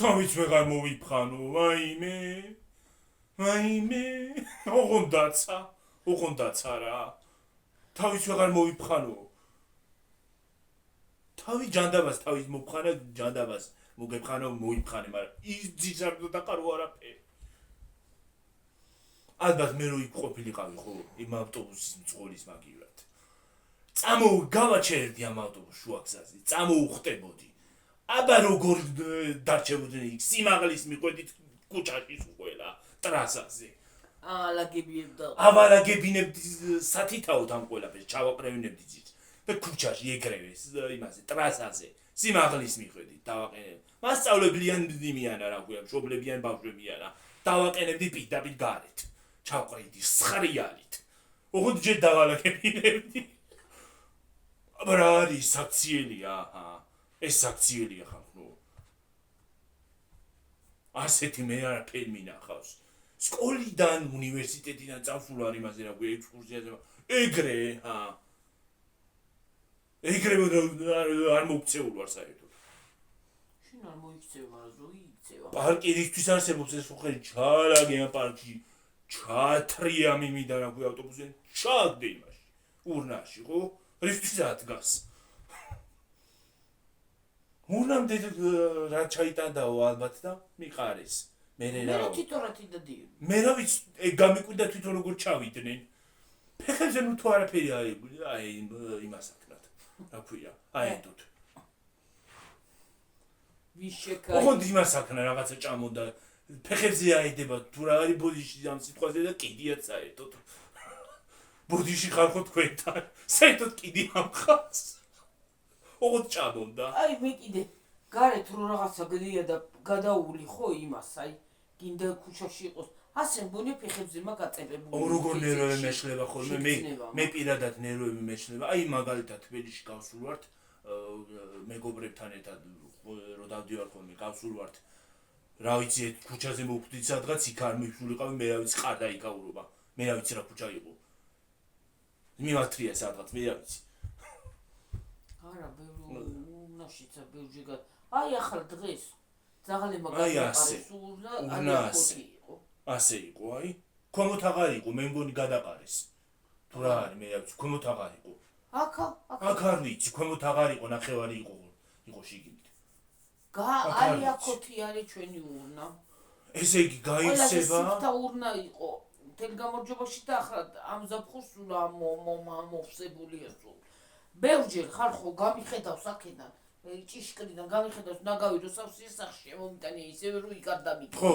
თავიც ვეღარ მოვიფხანო ვაიმე ოღონდაცა რა თავიც ვეღარ მოვიფხანო თავი ჯანდაბას თავის მოფხანა ჯანდაბას მოგეფხანო მოიფხანე მაგრამ ის ძიძარდო დაყარო არაფერი ალბათ მე რო იქ ყოფილიყავი ხო იმ ავტობუსის მძღოლის მაგივრად გავაჩერდი ამ ავტობუს შუაგზაზე წამოუხტებოდი აბა როგორ დარჩებოდნენ იქ სიმაღლის მიყვედით კუჩაში ყველა ტრასაზე ავალაგებინებდი სათითაოდ ამ ყველაფერს ჩავაყრევინებდი ძირს და კუჩაში ეგრევე იმაზე ტრასაზე სიმაღლის მიყვედით დავაყენებ მასწავლებლიან იმიანა რა ქვია მშობლებიან ბავშვებიანა დავაყენებდი პირდაპირ გარეთ ჩავყრიდი სხრიალით ოღონდ ჯერ დავალაგებინებდი აბა რა არის საქციელია აჰა ეს საქციელია ხალხო ასეთი მე არაფერი მინახავს სკოლიდან უნივერსიტეტიდან წავსულ არ იმაზე რა გვი ექსკურსიაზე ეგრე ეგრე არ მოქცეულ ვარ საერთოდ შენ არ მოიქცევა რა ზოგი იქცევა პარკი რისთვის არსებობს ეს ხოხერი ჩარაგე პარკი ჩატრია მიმიდან რა გვი ავტობუსზე ჩაგდე იმაში ურნაში ხო რისთვის ადგას ურნამდე რა ჩაიტანდაო ალბათ და მიყარეს მე რა თვითონათი და დი მე რა ვიცი ეგ გამიკვირდა თვითონ როგორ ჩავიდნენ ფეხებზე ნუ თუ არაფერი აი იმასაკნად რა ქვია აედოთ ვიშეკა ოღონდ იმასაკნა რაღაცა ჭამონდა ფეხებზე აედება თუ რა არის ბოდიში ამ სიტყვაზე და კიდიაც საერთოდ ბოდიში ხალხო თქვენთან საერთოდ კიდი ამხავს ოღონდ ჭამონდა აი მე კიდე გარეთ რო რაღაცა გდია და გადაული ხო იმას აი გინდა ქუჩაში იყოს ასე მგონი ფეხებზე მაგაწებებული როგორ ნერვები მეშლება ხოლმე მე პირადად ნერვები მეშლება აი მაგალითად თბილისში გავსულ ვართ მეგობრებთან ერთად რო დავდივარ ხოლმე გავსულ ვართ რა ვიცი ქუჩაზე მოვხვდით სადღაც იქ არ მივსულიყავი მე რა ვიცი ყარდა იკაურობა მე რა ვიცი რა ქუჩა იყო მიმართრია სადღაც მე რა ვიცი არა ნაშიცა ბეუჯეგა აი ახლა დღეს ძაღლი მაგალითად ასე იყო აი ქვემოთ აღარ იყო მე მგონი გადაყარეს თუ რა არის მე რა ვიცი ქვემოთ აღარ იყო აქ არ ვიცი ქვემოთ აღარ იყო ნახევარი იყო შიგნით აი აქოთი არის ჩვენი ურნა ესე იგი გაიქცევა და ურნა იყო თელ გამარჯვებაში და ახლა ამ ზაფხულს სულ მოვსებულია სულ ბევრჯერ ხალხო გამიხედავს აქედან ჭიშკრიდან გამიხედავს ნაგავი რო სავსე სახში მომიტანია ისევე რო იკარდამით ხო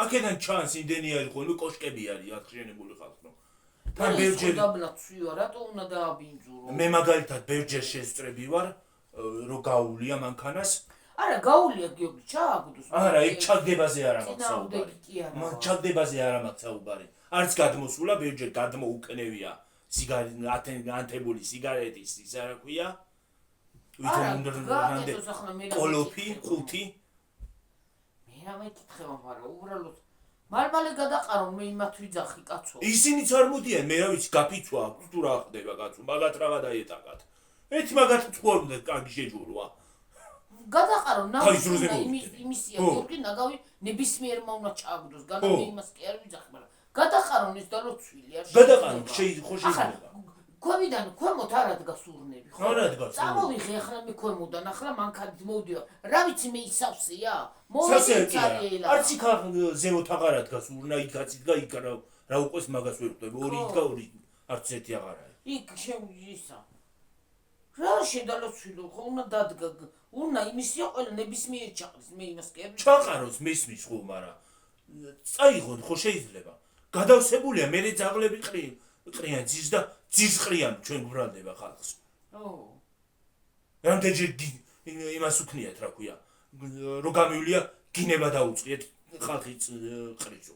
აქედან ჩანს იმდენი არის ხოლმე კოშკები არის აღშენებული ხალხო თან ბევრჯერ დაბლაცვია რატო უნდა დააბინძურო მე მაგალითად ბევრჯერ შესწრები ვარ რო გაულია მანქანას არა გაულია გიორგი ჩააგდოს არა იქ ჩაგდებაზე არ მაქვს საუბარი მან ჩაგდებაზე არ მაქვს საუბარი არც გადმოსულა ბევრჯერ გადმოუკნევია ანთებული სიგარეტის ის რა ქვია ვითომ ყოლოფი ყუთი მე რა მეკითხება მაგრამ უბრალოდ მალმალე გადაყარო მე იმათ ვიძახი კაცო ისინიც არ მოდიან მე რა ვიცი გაფიცვა აქვს თუ რა ხდება კაცო მაგათ რა გადაეტაკათ ერთი მაგათ თუ არ უნდა კარგი შეჯურვა გადაყარო ნავი იმისია გიორგი ნაგავი ნებისმიერმა უნდა ჩააგდოს განამე იმას კი არ ვიძახი მაგრამ გადაყარონ ეს და რო ცვილი არ გადაყარო შეიძლება ქვემიდან ქვემოთ არ ადგას ურნები ხო არ ადგას წამოვიღე ახლა მე ქვემოდან ახლა მანქანით მოვდივარ რა ვიცი მე ისავსეა მოვიდე არც იქ ზემოთ აღარ ადგას урна იქაც იდგა იქ რა უყოს მაგას ვერ ხვდები ორი იდგა ორი არც ერთი აღარ არის იქ შემიძლია რა შედალოცვილო ხო უნდა დადგა урна იმისია ყველა ნებისმიერ ჩაყრის მე იმას კი არ ჩაყაროს მისმის ხო მაგრამ წაიღონ ხო შეიძლება გადავსებულია მე ძაღლები ყრიან ძის და ძის ყრიან ჩვენ გვბრალდება ხალხს ო რამდენჯერ იმას უქნიათ რა ქვია რო გამივლია გინება დაუწყიეთ ხალხი ყრიცო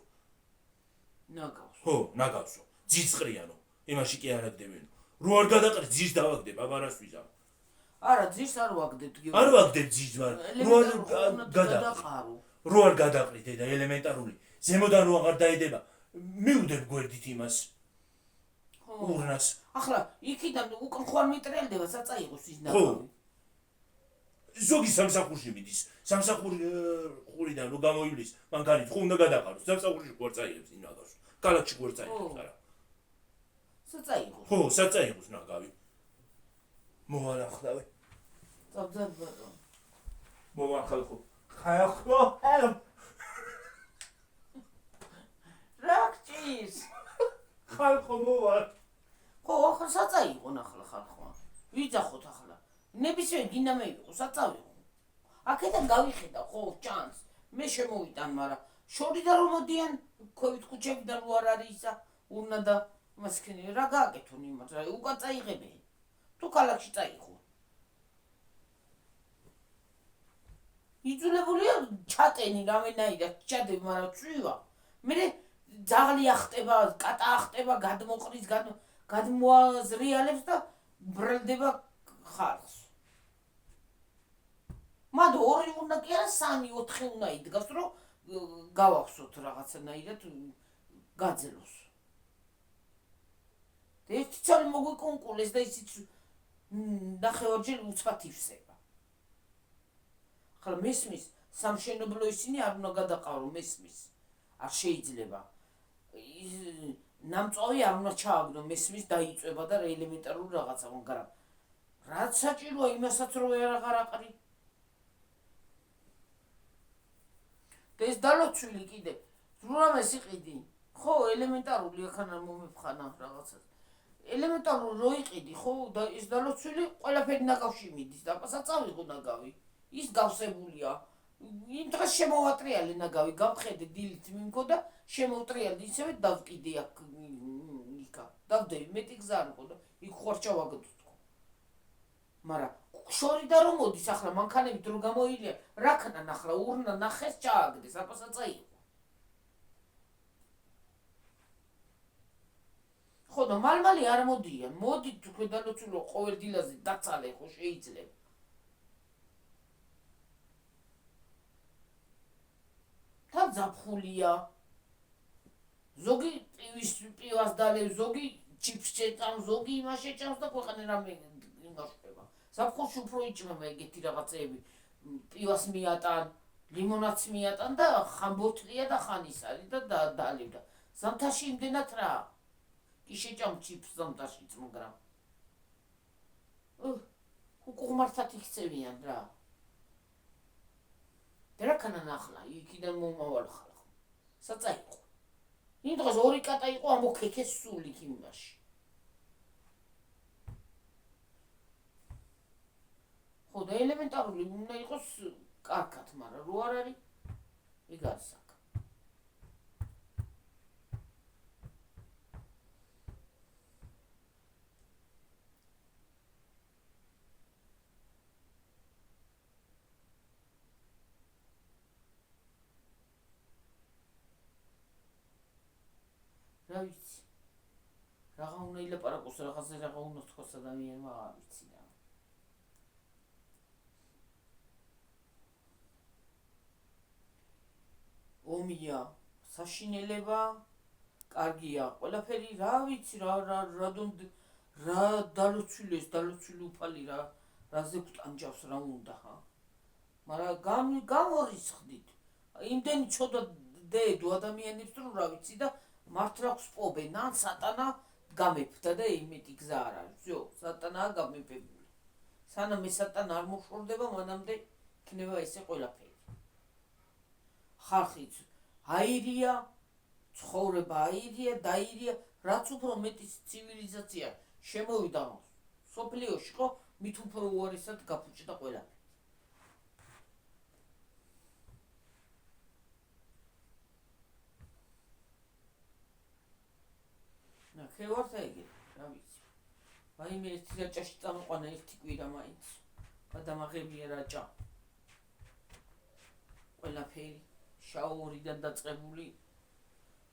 ნაგავს ხო ნაგავსო ძის ყრიანო იმაში კი არ აგდებენ რო არ გადაყრით ძის დავაგდებ აბარას ვიზა არა ძის არ ვაგდებ არ ვაგდებ ძის მაგრამ რო არ გადაყრით და ელემენტარული ზემოდან რო აღარ დაედება მივდებ გვერდით იმას ურნას ახლა იქიდან უკან ხوار მიტრიალდება საწაიღოს ის ნაგავი ზოგი სამსახურში მიდის სამსახურიდან რო გამოივლის მანქანით ხო უნდა გადაყაროს სამსახურში ხوار წაიღებს იმ ნაგავს კალათში ხوار წაიღებს არა საწაიღოს ხო საწაიღოს ნაგავი მოალახდავე წაბძად ბატონ მოვახალხო ხაახო რაკჭის ხალხო მოვალ ხო ახლა საწაიღო ახლა ხალხო ვიძახოთ ახლა ნებისმიერ გინდა მე იყო საწავიღო აქედან გავიხედა ხო ჩანს მე შემოვიტან მაგრამ შორიდან რომ მოდიან ქოვით ქუჩებიდან რო არ არის ისა უნდა და მასქენი რა გააკეთონ იმათ რა უკან წაიღებენ თუ ქალაქში წაიღო იძულებულია ჩატენი რამენაირად ჩადებ მაგრამ წვივა მე ძაღლი ახტება კატა ახტება გადმოყრის გადმოაზრიალებს და ბრალდება ხალხს. მად 2 უნდა კი არა 3-4 უნდა იდგას, რომ გავახსოთ რაღაცნაირად გაძლოს. ერთი ცალი მოგვიკონკულეს და ისიც ნახევარჯერ უცბად ივსება. ახლა მესმის სამშენებლო ისინი არ უნდა გადაყარო მესმის. არ შეიძლება. ნამწვავი არ უნდა ჩააგდო მესმის დაიწება და ელემენტარული რაღაცა, მაგრამ რაც საჭიროა იმასაც რო აღარ აყრი. და ეს დალოცვილი კიდე რამეს იყიდი. ხო, ელემენტარული ახლა მომეფხანა რაღაცას. ელემენტარული რო იყიდი, ხო, და ეს დალოცვილი ყველაფერი ნაგავში მიდის და საწავიღო ნაგავი. ის გავსებულია. იმ დღეს შემოვატრიალე ნაგავი, გავხედე დილით მიმქო და შემოვტრიალე ისევე დავკიდე აქ იქა. დავდები, მეტი გზა არ იყო და იქ ხوار ჩავაგდო. მაგრამ შორიდან რომ მოდის ახლა მანქანებით რო გამოილია, რაკნან ახლა ურნა ნახეს ჩააგდეს, აპასაცა იყო. ხო და მალმალი არ მოდიან, მოდით თუ ქვედალოცულო ყოველ დილაზე დაცალე ხო შეიძლება. თან ზაფხულია. ზოგი პივას დალევ, ზოგი ჩიპს შეჭამს, ზოგი იმას შეჭამს და ქვეყანა რამე იმაშება. ზაფხულში უფრო იჭმება ეგეთი რაღაცეები. პივას მიატან, ლიმონადს მიატან და ხან ბოთლია და ხან ის არის და დალევ და ზამთარში იმდენად რა. კი შეჭამ ჩიპს ზამთარშიც, მაგრამ უყურმართად იქცევიან რა. და რა ქანან ახლა იქიდან მომავალ ხალხ. საწაიყო. იმ დღეს 2 კატა იყო ამოქექეს სული იმაში. ხო და ელემენტარული უნდა იყოს კარგად, მაგრამ რო არ არის ეგ არის საქმე. რა ვიცი. რაღა უნდა ილაპარაკოს, რაღაცა რაღა უნდა თქვას ადამიანმა, არ ვიცი რა. ომია, საშინელება, კარგია, ყველაფერი რა ვიცი, რა დალოცვილი უფალი რა, რაზე გვტანჯავს რა უნდა ხა. მაგრამ გამორისხდით. იმდენი ცოტა დედო ადამიანებს რომ რა ვიცი და მართლა ხსპობენ, ან სატანა გამეფდა და იმეთი გზა არ არის. ზო, სატანაა გამეფებული. სანამ ეს სატანა არ მოშორდება, მანამდე იქნება ესე ყველაფერი. ხალხი აირია, ცხოვრება აირია, დაირია, რაც უფრო მეტი ცივილიზაცია შემოვიდა სოფლიოში, ხო, მით უფრო უარესად გაფუჭდა ყველაფერი. ნახევართა ეგეთ, რა ვიცი. ვაიმე ერთი რაჭაში წამოყვანა ერთი კვირა მაინც. გადამაღებია რაჭა. ყველაფერი შაურიდან დაწყებული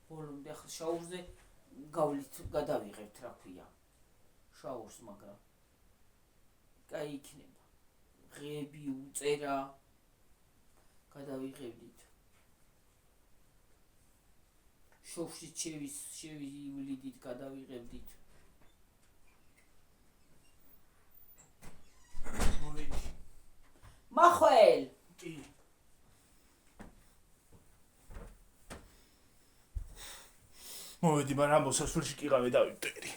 ბოლომდე ახლა შაურზე გავლით გადავიღებთ რა ქვია. შაურს მაგრამ კაი იქნება. ღები უწერა გადავიღებდით. შოხში შევივლიდით გადავიღებდით. მოვიდი. მახველ კი. მოვიდი, მაგრამ მოსასვლელში კიღავე დავიტერი.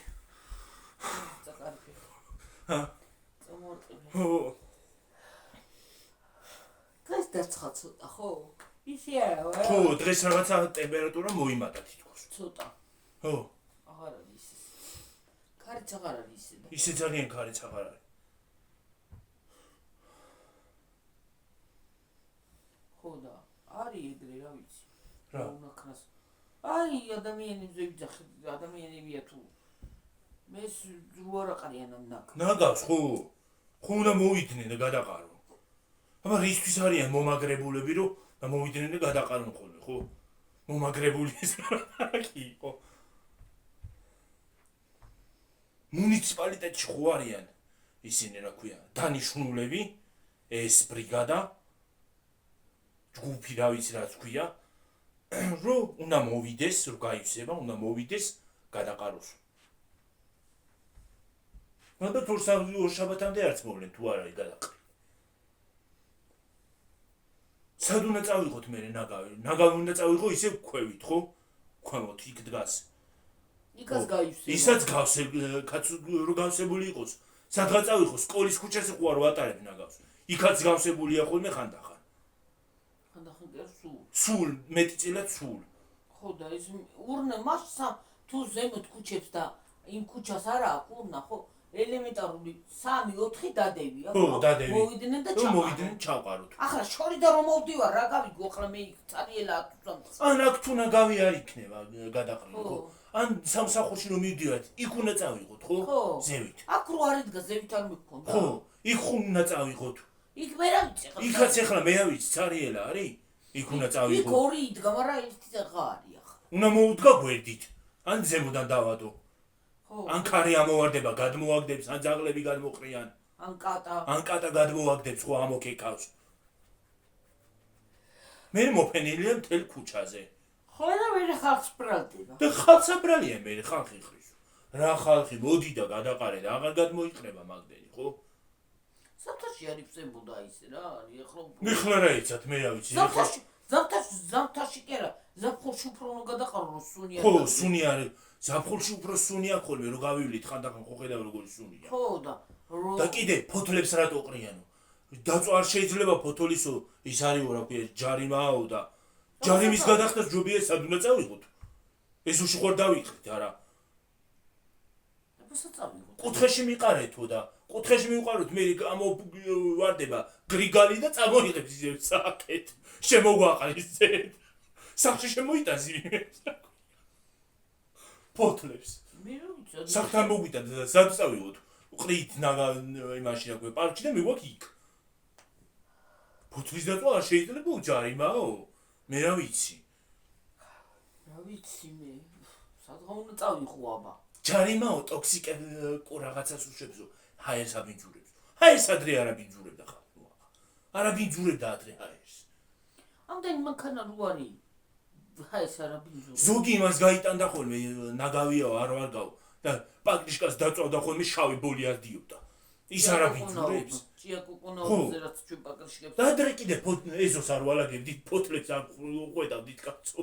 წაკარფე. ჰა. წამორყები. ო. დღეს დაცხა ცოტა, ხო? ისეა. ხო, დღეს რაღაცა ტემპერატურა მოიმატა თითქოს. ცოტა. ხო. აღარ არის ის. ქარიც აღარ არის ისე და. ისე ძალიან ქარიც აღარ არის. ხო და არის ეგრე რა ვიცი. რა? უნაქნას. აი ადამიანებზე ვიძახი, ადამიანებია თუ მეს რო არ აყრიან ამ ნაკ. ნაგავს ხო? ხო უნდა მოვიდნენ და გადაყარო. აბა რისთვის არიან მომაგრებულები რომ და მოვიდნენ და გადაყარონ ხოლმე, ხო? მომაგრებული ის კი იყო. მუნიციპალიტეტში ხო არიან ისინი რა ქვია, დანიშნულები, ეს ბრიგადა, ჯგუფი რა ვიცი რაც ქვია, რომ უნდა მოვიდეს, რომ გაივსება, უნდა მოვიდეს გადაყაროს. მაგრამ ორ შაბათამდე არც მოვლენ თუ არა გადაყრი. სად უნდა წავიღოთ მე ნაგავი? ნაგავი უნდა წავიღო ისე ქვევით, ხო? ქვემოთ იქ დგას. იქაც გაივსება. ისაც რო გავსებული იყოს. სადღაც წავიღო სკოლის ქუჩაზე ხო არ ვატარებ ნაგავს. იქაც გავსებულია ხოლმე ხანდახან. ხანდახან კი არ სულ. სულ მეტწილად სულ. ხო და ის ურნა მასა თუ ზემოთ ქუჩებს და იმ ქუჩას არა აქვს ურნა ხო? ელემენტარული 3-4 დადებია. ხო, დადები. მოვიდნენ და მოვიდნენ ჩავყაროთ. ახლა შორიდან რომ მოვდივარ რა გავიგო ახლა მე წარიელა აკუცამს. ან აქ თუ ნაგავი არ იქნება გადაყრილი, ხო? ან სამსახურში რომ მივდივართ, იქ უნდა წავიღოთ, ხო? ზევით. აქ რო არ იდგა ზევით არ მიქონდა. ხო, იქ ხომ უნდა წავიღოთ. იქ მე რა ვიცი ხა. იქაც ახლა მე რა ვიცი, цаრიელა არის? იქ უნდა იქ წავიღოთ. ორი იდგა, მაგრამ ერთი აღა არის ახლა. უნდა მოუდგა გვერდით. ან ზემოდან დავადო. ხო. ან ქარი ამოვარდება, გადმოაგდებს, ან ძაღლები გადმოყრიან. ან კატა. ან კატა გადმოაგდებს, ხო ამოკეკავს. მე მოფენილია მთელ ქუჩაზე. ხო და მე ხალხს ბრალდება. და ხალხსაბრალია მე ხალხი ხრის. რა ხალხი მოდი და გადაყარე და აღარ გადმოიყრება მაგდენი, ხო? ზამთარში არ იფსებოდა ისე რა არის ახლა. მიხლა რა იცით, მე რა ვიცი. ზამთარში კი არა, ზაფხულში უფრო რომ გადაყარო სუნია. ხო, სუნი არის. ზაფხულში უფრო სუნია ხოლმე, რომ გავივლით ხანდახან ხო ხედავ როგორი სუნია. ხო და და კიდე ფოთლებს რატო ყრიანო? დაწვა არ შეიძლება ფოთოლისო, ის არისო რა ქვია, ჯარიმაო და ჯარიმის გადახდას ჯობია სად უნდა წავიღოთ? ეს უშ ხوار დავიხრით არა. მოსაწავიღო. კუთხეში მიყარეთო და კუთხეში მივყაროთ მე გამოვარდება გრიგალი და წამოიღებს ისე საკეთ. შემოგვაყრის ზედ. სახში შემოიტანს ფოთლებს. მე რა ვიცი. სახთან მოგვიტან და სად წავიღოთ? ყრით იმაში რა ქვია, პარკში და მივაქვს იქ. ფოთლის დაწვა არ შეიძლება ჯარიმაო? მე რა ვიცი. რა ვიცი მე. სადღა უნდა წავიღო აბა. ჯარიმაო ტოქსიკურ რაღაცას უშვებსო, ჰაერს აბინძურებს. ჰაერს ადრე არ აბინძურებდა ხალხო. არ აბინძურებდა ადრე ჰაერს. ამდენი მანქანა რო არის. ჰაერს არ აბინძურებს. ზოგი იმას გაიტანდა ხოლმე, ნაგავიაო არ ვარგაო და პაკრიშკას დაწავდა ხოლმე შავი ბოლი არ დიოდა. ის არ აბინძურებს. ჭია კუკუნაოზე რაც ჩვენ პაკრიშკებს. და ადრე კიდე ეზოს არ ვალაგებდით, ფოთლებს არ ყვედავდით კაცო.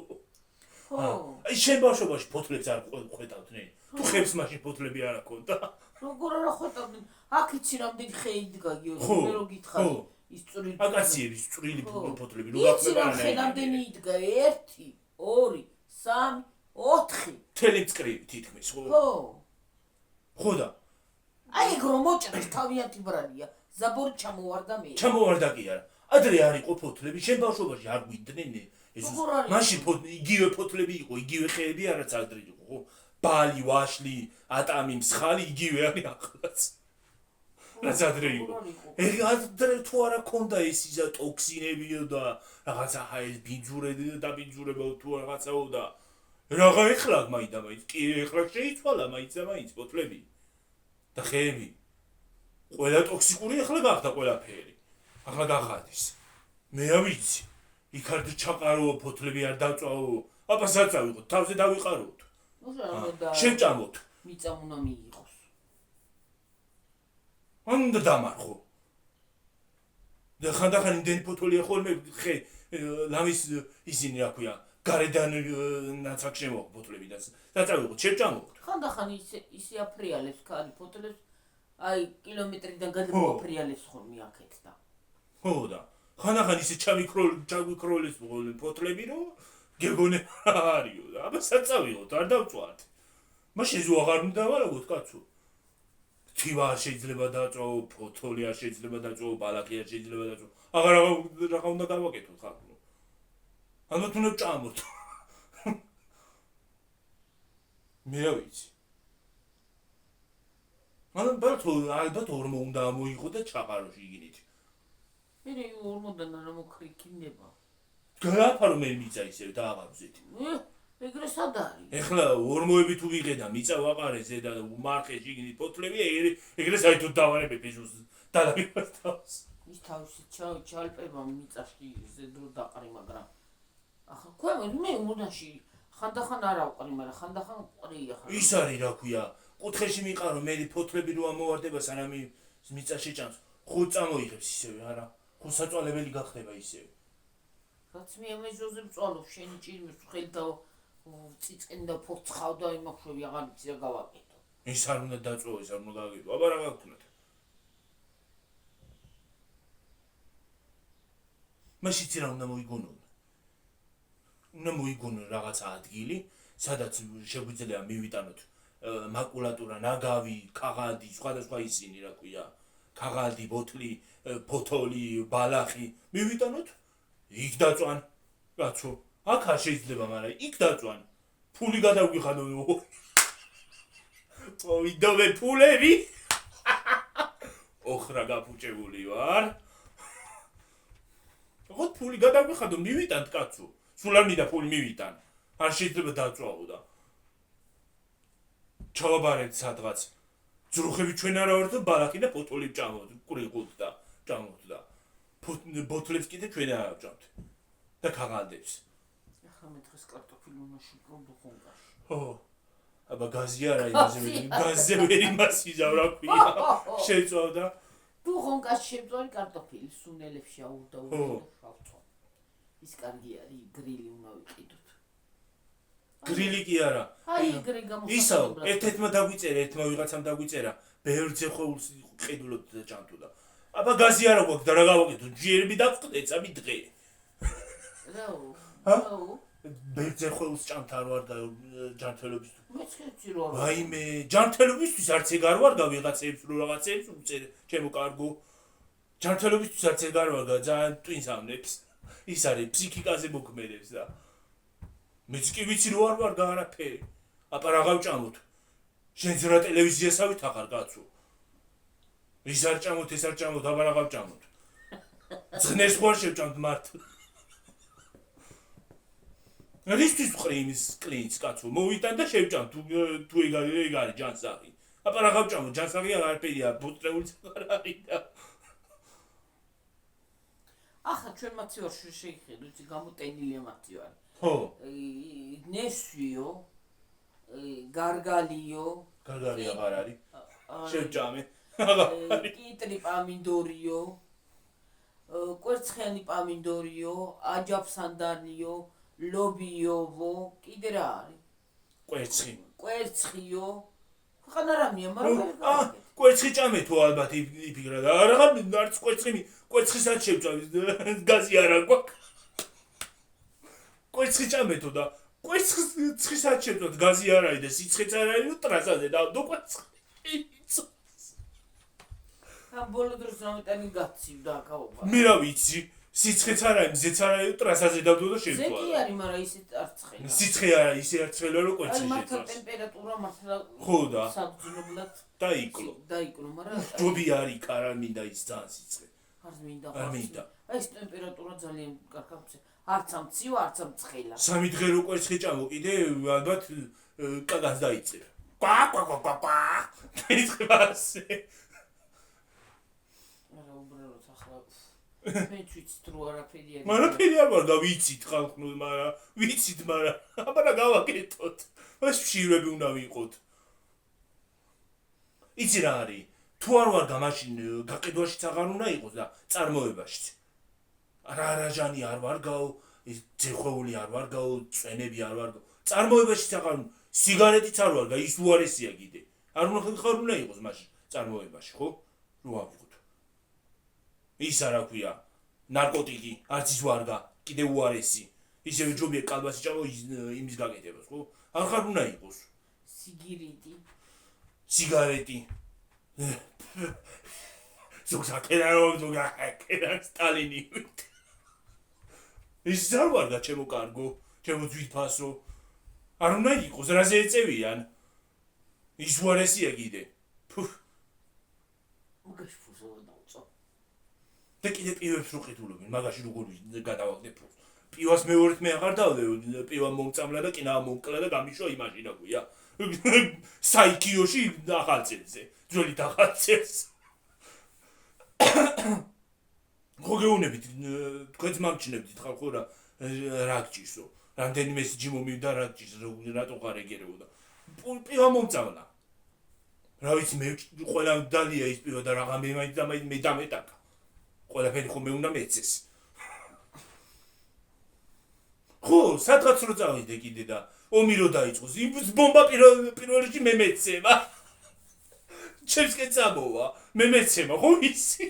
ხო. აი შენ ბავშვობაში ფოთლებს არ ყვედავდნენ. თუ ხებს მაშინ ფოთლები არ აქონდა. როგორ არა ხვეტავდნენ? აქ იცი რამდენი ხე იდგა გიო, ხო, მე რო გითხარი. ხო. ის წვრილი აკაციების წვრილი ფოთლები რო იცი რა გაყვება ხე რამდენი იდგა? 1 2 3 4 თელი მწკრივი თითქმის, ხო? ხო. ხო და აი ეგ რომ მოჭრეს თავიანთი ბრალია. ზაბორი ჩამოვარდა მე. ჩამოვარდა კი არა. ადრე არ იყო ფოთლები, შენ ბავშვობაში არ გვიდნენ ეს. როგორ არის? მაშინ იგივე ფოთლები იყო, იგივე ხეები არაც ადრე იყო, ხო? ბალი, ვაშლი, ატამი, მსხალი იგივე არის ახლაც. რაც ადრე იყო. ეგ ადრე თუ არა ქონდა ეს ისა ტოქსინებიო და რაღაცა ჰაერს ბინძურები და ბინძურებო თუ რაღაცაო და რაღა ეხლა მაინდა მაინც კი ეხლა შეიცვალა მაინც და მაინც ფოთლები და ხეები. ყველა ტოქსიკური ეხლა გახდა ყველაფერი. ახლა გახადის. მე რა ვიცი. იქ არ ჩაყარო ფოთლები არ დაწვაო. აბა სად წავიღოთ? თავზე დავიყაროთ. შეჭამოთ. მიწა უნდა მიიღოს. უნდა დამარხო. და ხანდახან იმდენი ფოთოლია ხოლმე ხე ლამის ისინი რა ქვია, გარედან ნაცაკ შემოაქვს ფოთლები და დაწავიღოთ, შეჭამოთ. ხანდახან ისე აფრიალებს ქალი ფოთლებს, აი კილომეტრიდან გადმოაფრიალებს ხოლმე აქეთ და. ხო და ხანდახან ისე ჩავიქროლეს ფოთლები რომ გეგონე არისო და აბა სად წავიღოთ, არ დავწვათ. მაშინ ზუ აღარ უნდა დავარაგოთ კაცო. თივა არ შეიძლება დაწვაო, ფოთოლი არ შეიძლება დაწვაო, ბალაკი არ შეიძლება დაწვაო. აღარ რა უნდა გავაკეთოთ ხალხო. ალბათ უნდა ჭამოთ. მე რა ვიცი. ალბათ ორმო უნდა მოიღო და ჩაყარო შიგნით. მე ორმოდან არა მოქრიქინება. გააფარო მე მიწა ისევ დაავაბზეთ. ეგრე სად არის? ეხლა ორმოები თუ ვიღედა მიწა ვაყარე ზედა მარხე შიგნით ფოთლები ეგრე საერთოდ დავარებებ ისოს დალაგებას თავს ის თავისი ჩალპება მიწაში ზედრო დაყრი, მაგრამ ახლა ქვემოთ მე უნაში ხანდახან არ ავყრი, მაგრამ ხანდახან ყრია ხარ. ის არის რა ქვია კუთხეში მიყარო მე ფოთლები რო ამოვარდება სანამ მიწა შეჭამს ხო წამოიღებს ისევე არა ხო საწვალებელი გახდება ისევე რაც მე ამეჟოზე მწვალობ შენი ჭირმის ხელი და წიწკენ და ფოცხავ და იმახვევი აღარ ვიცი რა გავაკეთო. ის არ უნდა დაწვო ის არ უნდა გაგიდო აბა რა გაქვთ მაშინ რა უნდა მოიგონო რაღაცა ადგილი სადაც შეგვიძლია მივიტანოთ მაკულატურა, ნაგავი, ქაღალდი, სხვადასხვა ისინი რა ქვია, ქაღალდი, ბოთლი, ფოთოლი, ბალახი, მივიტანოთ, იქ დაწვან, კაცო, აქ არ შეიძლება, მაგრამ იქ დაწვან. ფული გადავგიხადო. ვიდოვე ფულები. ოხრა გაფუჭებული ვარ. ხო ფული გადავგიხადო, მივიტანთ კაცო. სულ არ მინდა ფული მივიტან. არ შეიძლება დაწვაო და ჩავაბარეთ სადღაც ძრუხები ჩვენ არა ვართ და ბალახი და ფოთოლი ვჭამოთ ყრიყოთ და ვჭამოთ და ბოთლებს კიდე ჩვენ არა ვჭამთ და ქაღალდებს ახლა მე დღეს კარტოფილი უნდა შევკრობ ხონკაში ხო აბა გაზი არა იმაზე გაზზე ვერ იმასიზავ რა ქვია შეწავ და თუ ხონკაში შევწოვი კარტოფილი სუნელებში აუდა შავწო ის კარგი არის გრილი უნდა ვიყიდოთ გრილი კი არა. აი ეგრე გამოხატება. ისო, ერთ-ერთმა დაგვიწერა, ერთმა ვიღაცამ დაგვიწერა, ბერძე ხოვულს ყიდულობ და ჭამთო და. აბა გაზი არა გვაქვს და რა გავაკეთო? ჯიერები დაგვყდე, წამი დღე. რაო? ჰა? ბერძე ხოვულს ჭამთ არ ვარ და ჯანმრთელობის. მეც ხეცი რო არ. ვაიმე, ჯანმრთელობისთვის არც ეგ არ ვარ და ვიღაცებს რო რაღაცებს უწერე, ჩემო კარგო. ჯანმრთელობისთვის არც ეგ არ ვარ და ძალიან ტვინს ამნებს. ის არის ფსიქიკაზე მოქმედებს და მეც კი ვიცი რო არ ვარ და არაფერი. აბა რა გავჭამოთ? შენც რა ტელევიზიასავით ახარ კაცო. ის არ ჭამოთ, ეს არ ჭამოთ, აბა რა გავჭამოთ? ძნეს ხوار შევჭამთ მართლა. რისთვის ვყრი იმის კლინს კაცო? მოვიტან და შევჭამ თუ ეგ არის ჯანსაღი. აბა რა გავჭამოთ? ჯანსაღი არაფერია, ბოტრეული არ არის და ახლა ჩვენ მათივარში შეიხედოთ, იცი გამოტენილია მათივარი. ხო. ნესვიო, გარგალიო, გარგალი აღარ არის. შევჭამე. კიტრი პამინდორიო, კვერცხიანი პამინდორიო, აჯაფსანდარიო, ლობიოვო, კიდე რა არის? კვერცხი. კვერცხიო. ხან არამია, მაგრამ კვერცხი ჭამე თუ ალბათ იფიქრა და არა არც კვერცხისაც შევჭამე გაზი არა გვაქვს. კვერცხი ჭამე თუ და კვერცხისაც შევჭამე გაზი არ არის და სიცხეც არ არის და ტრასაზე და კვერცხი. ამ ბოლო დროს რამეტანი გაცივდა აკაობა. მე რა ვიცი, სიცხეც არ არის, ზეც არ არის და ტრასაზე დავდო და შევჭვა. ზეთი არის, მაგრამ ისეთ არ ცხელა. სიცხე არა, ისე არ ცხელა რომ კვერცხი აი მართლა შეჭვას. ტემპერატურა მართლა ხო და საბძნებლად დაიკლო. დაიკლო, მაგრამ ჯობი არის, კარა მინდა ის ძალიან სიცხე. არ მინდა. არ მინდა. აი ეს ტემპერატურა ძალიან კარგავცე. არც ამცივა, არც ამცხელა. სამი დღე რო კვერცხი ჭამო კიდე ალბათ კაკას დაიწერ. კვა კვა კვა კვა კვა. დაიწყებასე. არა უბრალოდ ახლა მე ვიცით რო არაფერი არის. მარაფერი არ ვარ და ვიცით ხალხნო, მაგრამ ვიცით, მაგრამ აბა რა გავაკეთოთ? მას მშივრები უნდა ვიყოთ. იცი რა არის? თუ არ ვარ გამაშინ გაყიდვაშიც აღარ უნდა იყოს და წარმოებაშიც. რაჟანი არ ვარ გაო, ეს ძეხვეული არ ვარ გაო, წვენები არ ვარ გაო. წარმოებაშიც აღარ სიგარეტიც არ ვარ გა, ის უარესია კიდე. არ უნდა იყოს მაშინ წარმოებაში, ხო? რო ავიღოთ. ის არა ქვია, ნარკოტიკი, არც ის ვარგა, კიდე უარესი. ისევ ჯობია კალბასი ჭამო იმის გაკეთებას, ხო? აღარ უნდა იყოს. სიგარეტი. ზოგადად სტალინი. ის არ ვარგა ჩემო კარგო, ჩემო ძვირფასო. არ უნდა იყოს, რაზე ეწევიან? ის უარესია კიდე. მაგაში ფულს დავწო. და კიდე პირებს რო ყიდულობენ, მაგაში როგორ გადავაგდე ფულს. პივას მეორედ მე აღარ დავდე, პივა მომწამლა და კინა მომკლა და გამიშვა იმაშინა გვია. საიქიოში ახალწელზე, ძველი ახალწელს. ხო გეუნებით, თქვენც მომჩნევთ ხალხო რა გჭირსო. რამდენიმე სიჯი მომივიდა რა გჭირს, რატო ხარ ეგერეოდა. პივა მომწამლა. რა ვიცი მე ყველა დალია ის პივა და რაღა მე დამეტაკა. ყველაფერი ხომ მე უნდა მეცეს. ხო, სადღაც რო წავიდე კიდე და ომი რო დაიწყოს, ის ბომბა პირველ რიგში მე მეცემა. ჩემს კეთ წამოვა, მე მეცემა, ხო იცი?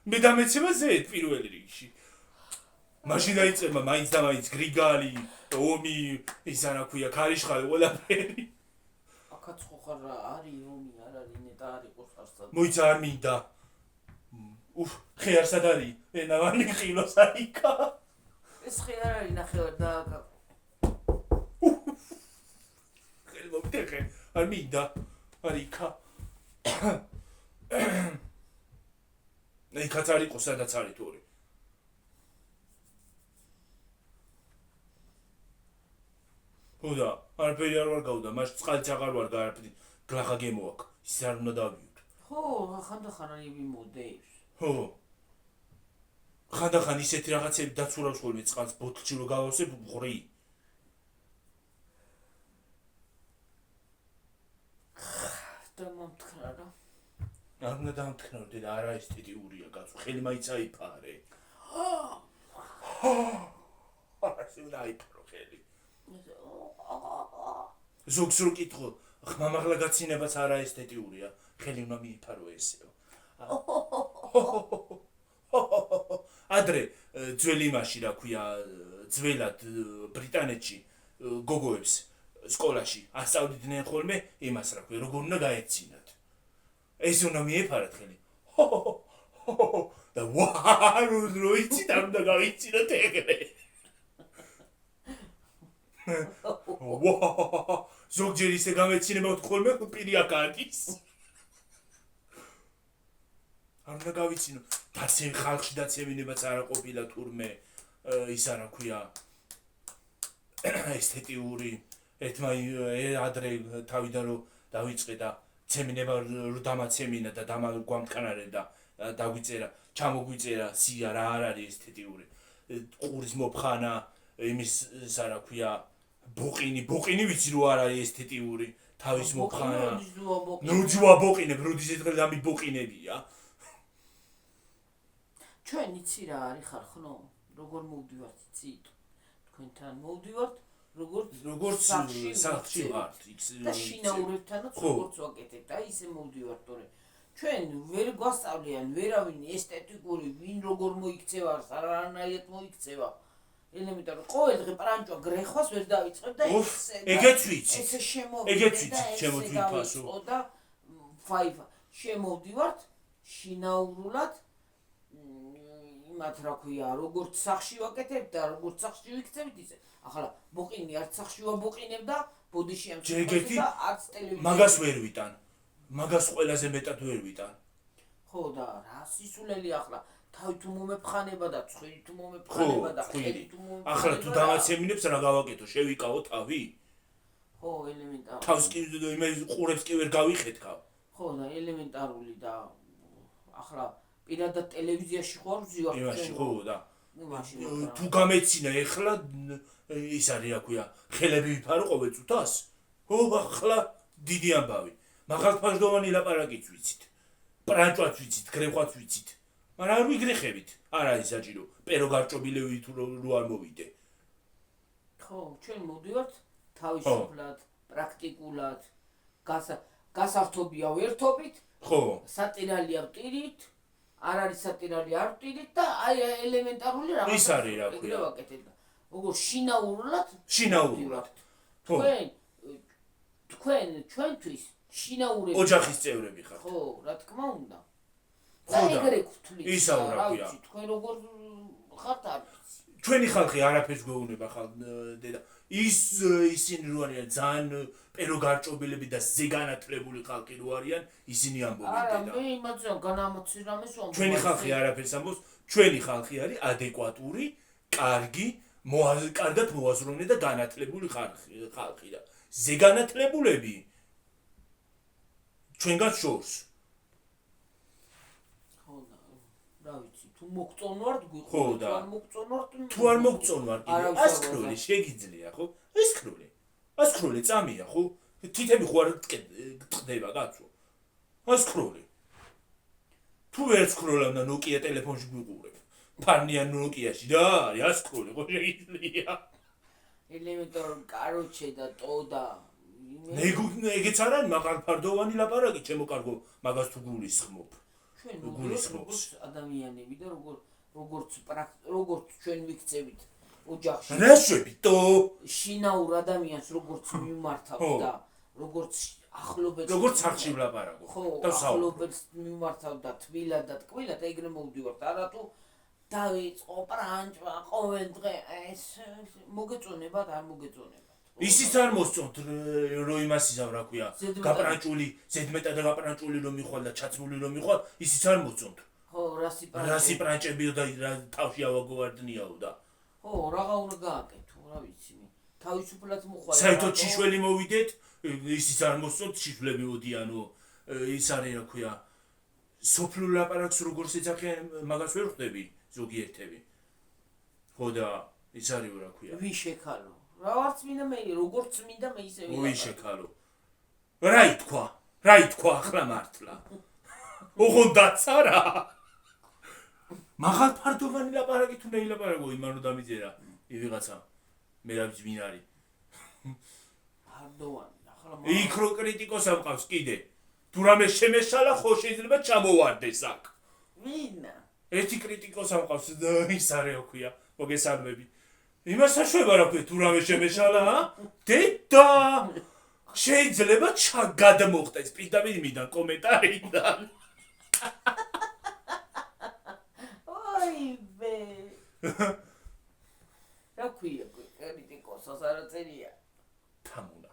მე დამეცემა ზედ პირველ რიგში. მაშინ დაიწყება მაინც და მაინც გრიგალი, ომი, ისა რა ქვია, ქარიშხალი ყველაფერი. აქაც ხო ხარ არის ომი, არ არის ნეტა არ იყოს არსად. მოიცა არ მინდა. ხე არსად არის, ენავანი ხილოს არიქა. ეს ხე არ არის ნახევარ და ხე არ მინდა, არიქა. იქაც არ იყო სადაც არის თორე. ხოდა, არაფერი არ ვარ გავდა, მაშ წყალიც აღარ ვარ გარაფერი, გლახა გემოაქ, ის არ უნდა დავიოთ. ხო, ხანდახან არის მიმოდეებს. ხო. ხანდახან ისეთი რაღაცები დაცურავს ხოლმე წყალს ბოთლში რო გავავსებ, ღრი. და მომთხრა რა. არ უნდა დამთქნო, დედა, არა ესთეტიურია კაცო, ხელი მაინც აიფარე. არა, უნდა აიფარო ხელი. ზოგს რო კითხო, ხმამაღლა გაცინებაც არა ესთეტიურია, ხელი უნდა მიიფარო ესეო. ადრე ძველი იმაში რა ქვია, ძველად ბრიტანეთში გოგოებს სკოლაში ასწავლიდნენ ხოლმე იმას რა ქვია, როგორ უნდა გაეცინათ. ეს უნდა მიეფარათ ხელი. და რო იცი და უნდა გავიცინოთ ეგრე. ზოგჯერ ისე გამეცინებავთ ხოლმე პირი აქ არის. არ უნდა გავიცინო. ხალხში დაცემინებაც არა ყოფილა თურმე ისა რა ქვია ესთეტიური ერთმა ადრე თავიდან რო დავიწყე და ცემინება რო დამაცემინა და გვამტკნარე და დაგვიწერა, ჩამოგვიწერა სია რა არ არის ესთეტიური. ყურის მოფხანა, იმის ისა რა ქვია ბოყინი ვიცი რო არ არის ესთეტიური, თავის მოფხანა. ნუ ჯუა ბოყინებ, როდის დღე დამიბოყინებია. ჩვენ იცი რა არის ხარხნო, როგორ მოვდივართ იცით? თქვენთან მოვდივართ, როგორც სახლში ვართ, და შინაურებთანაც როგორც ვაკეთებთ, აი ისე მოვდივართ, თორე ჩვენ ვერ გვასწავლიან ვერავინ ესთეტიკური, ვინ როგორ მოიქცევა, არანაირად მოიქცევა. ელემენტარული, ყოველ დღე პრანჭვა გრეხვას ვერ დავიწყებ და ეგეც ვიცი. ესე შემოვიდე ეგეც ვიცი, შემოთვითფასო. და ფაიფა შემოვდივართ შინაურულად მათ რა ქვია, როგორც სახში ვაკეთებ და როგორც სახში ვიქცევით ისე. ახლა ბოყინი არც სახში ვაბოყინებ და ბოდიში ამ ჯეგეთი და არც ტელევიზორში. მაგას ვერ ვიტან. მაგას ყველაზე მეტად ვერ ვიტან. ხო და რა სისულელი ახლა თავი თუ მომეფხანება და ცხვირი თუ მომეფხანება და ხელი თუ მომეფხანება. ახლა თუ დამაცემინებს რა გავაკეთო, შევიკავო თავი? ხო, ელემენტარული. თავს კი იმე ყურებს კი ვერ გავიხეთქავ. ხო და ელემენტარული და ახლა პირადად ტელევიზიაში ხო არ ვზივარ იმაში ხო და იმაში თუ გამეცინა ეხლა ის არის რა ქვია, ხელები ვიფარო ყოველ წუთას? ხო, ახლა დიდი ამბავი. მაღალფასდოვანი ლაპარაკიც ვიცით. პრანჭვაც ვიცით, გრეხვაც ვიცით. მაგრამ არ ვიგრეხებით. არ არის საჭირო. პერო გარჭობილები თუ რო არ მოვიდე. ხო, ჩვენ მოვდივართ თავისუფლად, პრაქტიკულად, გასართობია ვერთობით, ხო. სატირალია ვტირით, არ არის სატირალი არ ვტირით და აი ელემენტარული რაღაც ის არის რა ქვია. ეგრე ვაკეთებ და როგორ შინაურულად შინაურულად. თქვენ ჩვენთვის შინაურები ოჯახის წევრები ხართ. ხო, რა თქმა უნდა. ხო და ეგრე გვთვლით. ისაო რა ქვია. თქვენ როგორ ხართ არ ვიცი. ჩვენი ხალხი არაფერს გვეუბნება ხალხ დედა. ისინი რო არიან ძალიან პერო გარჭობილები და ზეგანათლებული ხალხი რო არიან, ისინი ამბობენ დედა. არა, მე იმაზე განამოცი რამეს ვამბობ. ჩვენი ხალხი არაფერს ამბობს, ჩვენი ხალხი არის ადეკვატური კარგი კარგად მოაზროვნე და განათლებული ხალხი და ზეგანათლებულები ჩვენგან შორს რა ვიცი თუ მოგწონვართ ხო და თუ არ მოგწონვარ კიდე ასკროლი შეგიძლია ხო ასკროლი წამია ხო თითები ხო არ ტყდება კაცო ასკროლი თუ ვერ სკროლავ და ნოკია ტელეფონში გვიყურებ ფარნიან ნოკიაში და არის ასკროლი ხო შეგიძლია ელემენტარ კაროჩე და ტოდა ეგეც არ არის მაგარ ფარდოვანი ლაპარაკი ჩემო კარგო მაგას თუ გულისხმობ ჩვენ როგორც ადამიანები და როგორც ჩვენ ვიქცევით ოჯახში რასვებით შინაურ ადამიანს როგორც მიმართავთ და როგორც ახლობელს როგორც არჩი ვლაპარაკო და ახლობელს მიმართავთ და თბილად და ტკბილად ეგრე მოვდივართ არათუ დავიწყო პრანჭვა ყოველ დღე ეს მოგეწონებათ არ მოგეწონებათ ისიც არ მოსწონთ რომ იმას იზამ რა ქვია გაპრანჭული ზედმეტად გაპრანჭული რომ მიხვალ და ჩაცმული რომ მიხვალ ისიც არ მოსწონთ ხო რასი პრანჭებიო და თავში ავაგოვარდნიაო და ხო რაღა უნდა გააკეთო რა ვიცი თავისუფლად მოხვალ საერთოდ შიშველი მოვიდეთ ისიც არ მოსწონთ შიშვლები ოდიანო ის არის რა ქვია სოფლურ ლაპარაკს როგორც ეძახიან მაგას ვერ ხვდები ზოგიერთები ხო და ის არის რა ქვია ვინ შეხალო რა ვარც მინდა მე როგორც მინდა მე ისე ვინ შეხალო რა ითქვა ახლა მართლა ოღონდაც არა მაგალ ფარდოვანი ლაპარაკი თუ ნეილაპარაკო იმანო დამიწერა ვიღაცა მე რა ვიცი ვინ არის ფარდოვანი ახლა იქ რო კრიტიკოს ამყავს კიდე თუ რამე შემეშალა ხო შეიძლება ჩამოვარდეს აქ ვინა ერთი კრიტიკოს ამყავს ის არის რა ქვია მოგესალმები იმას საშვება რა ქვია თუ რამე შემეშალა დედა შეიძლება გადმოხდეს პირდაპირ მიდან კომენტარიდან ოიბე რა ქვია კრიტიკოსას არ წერია თამუნა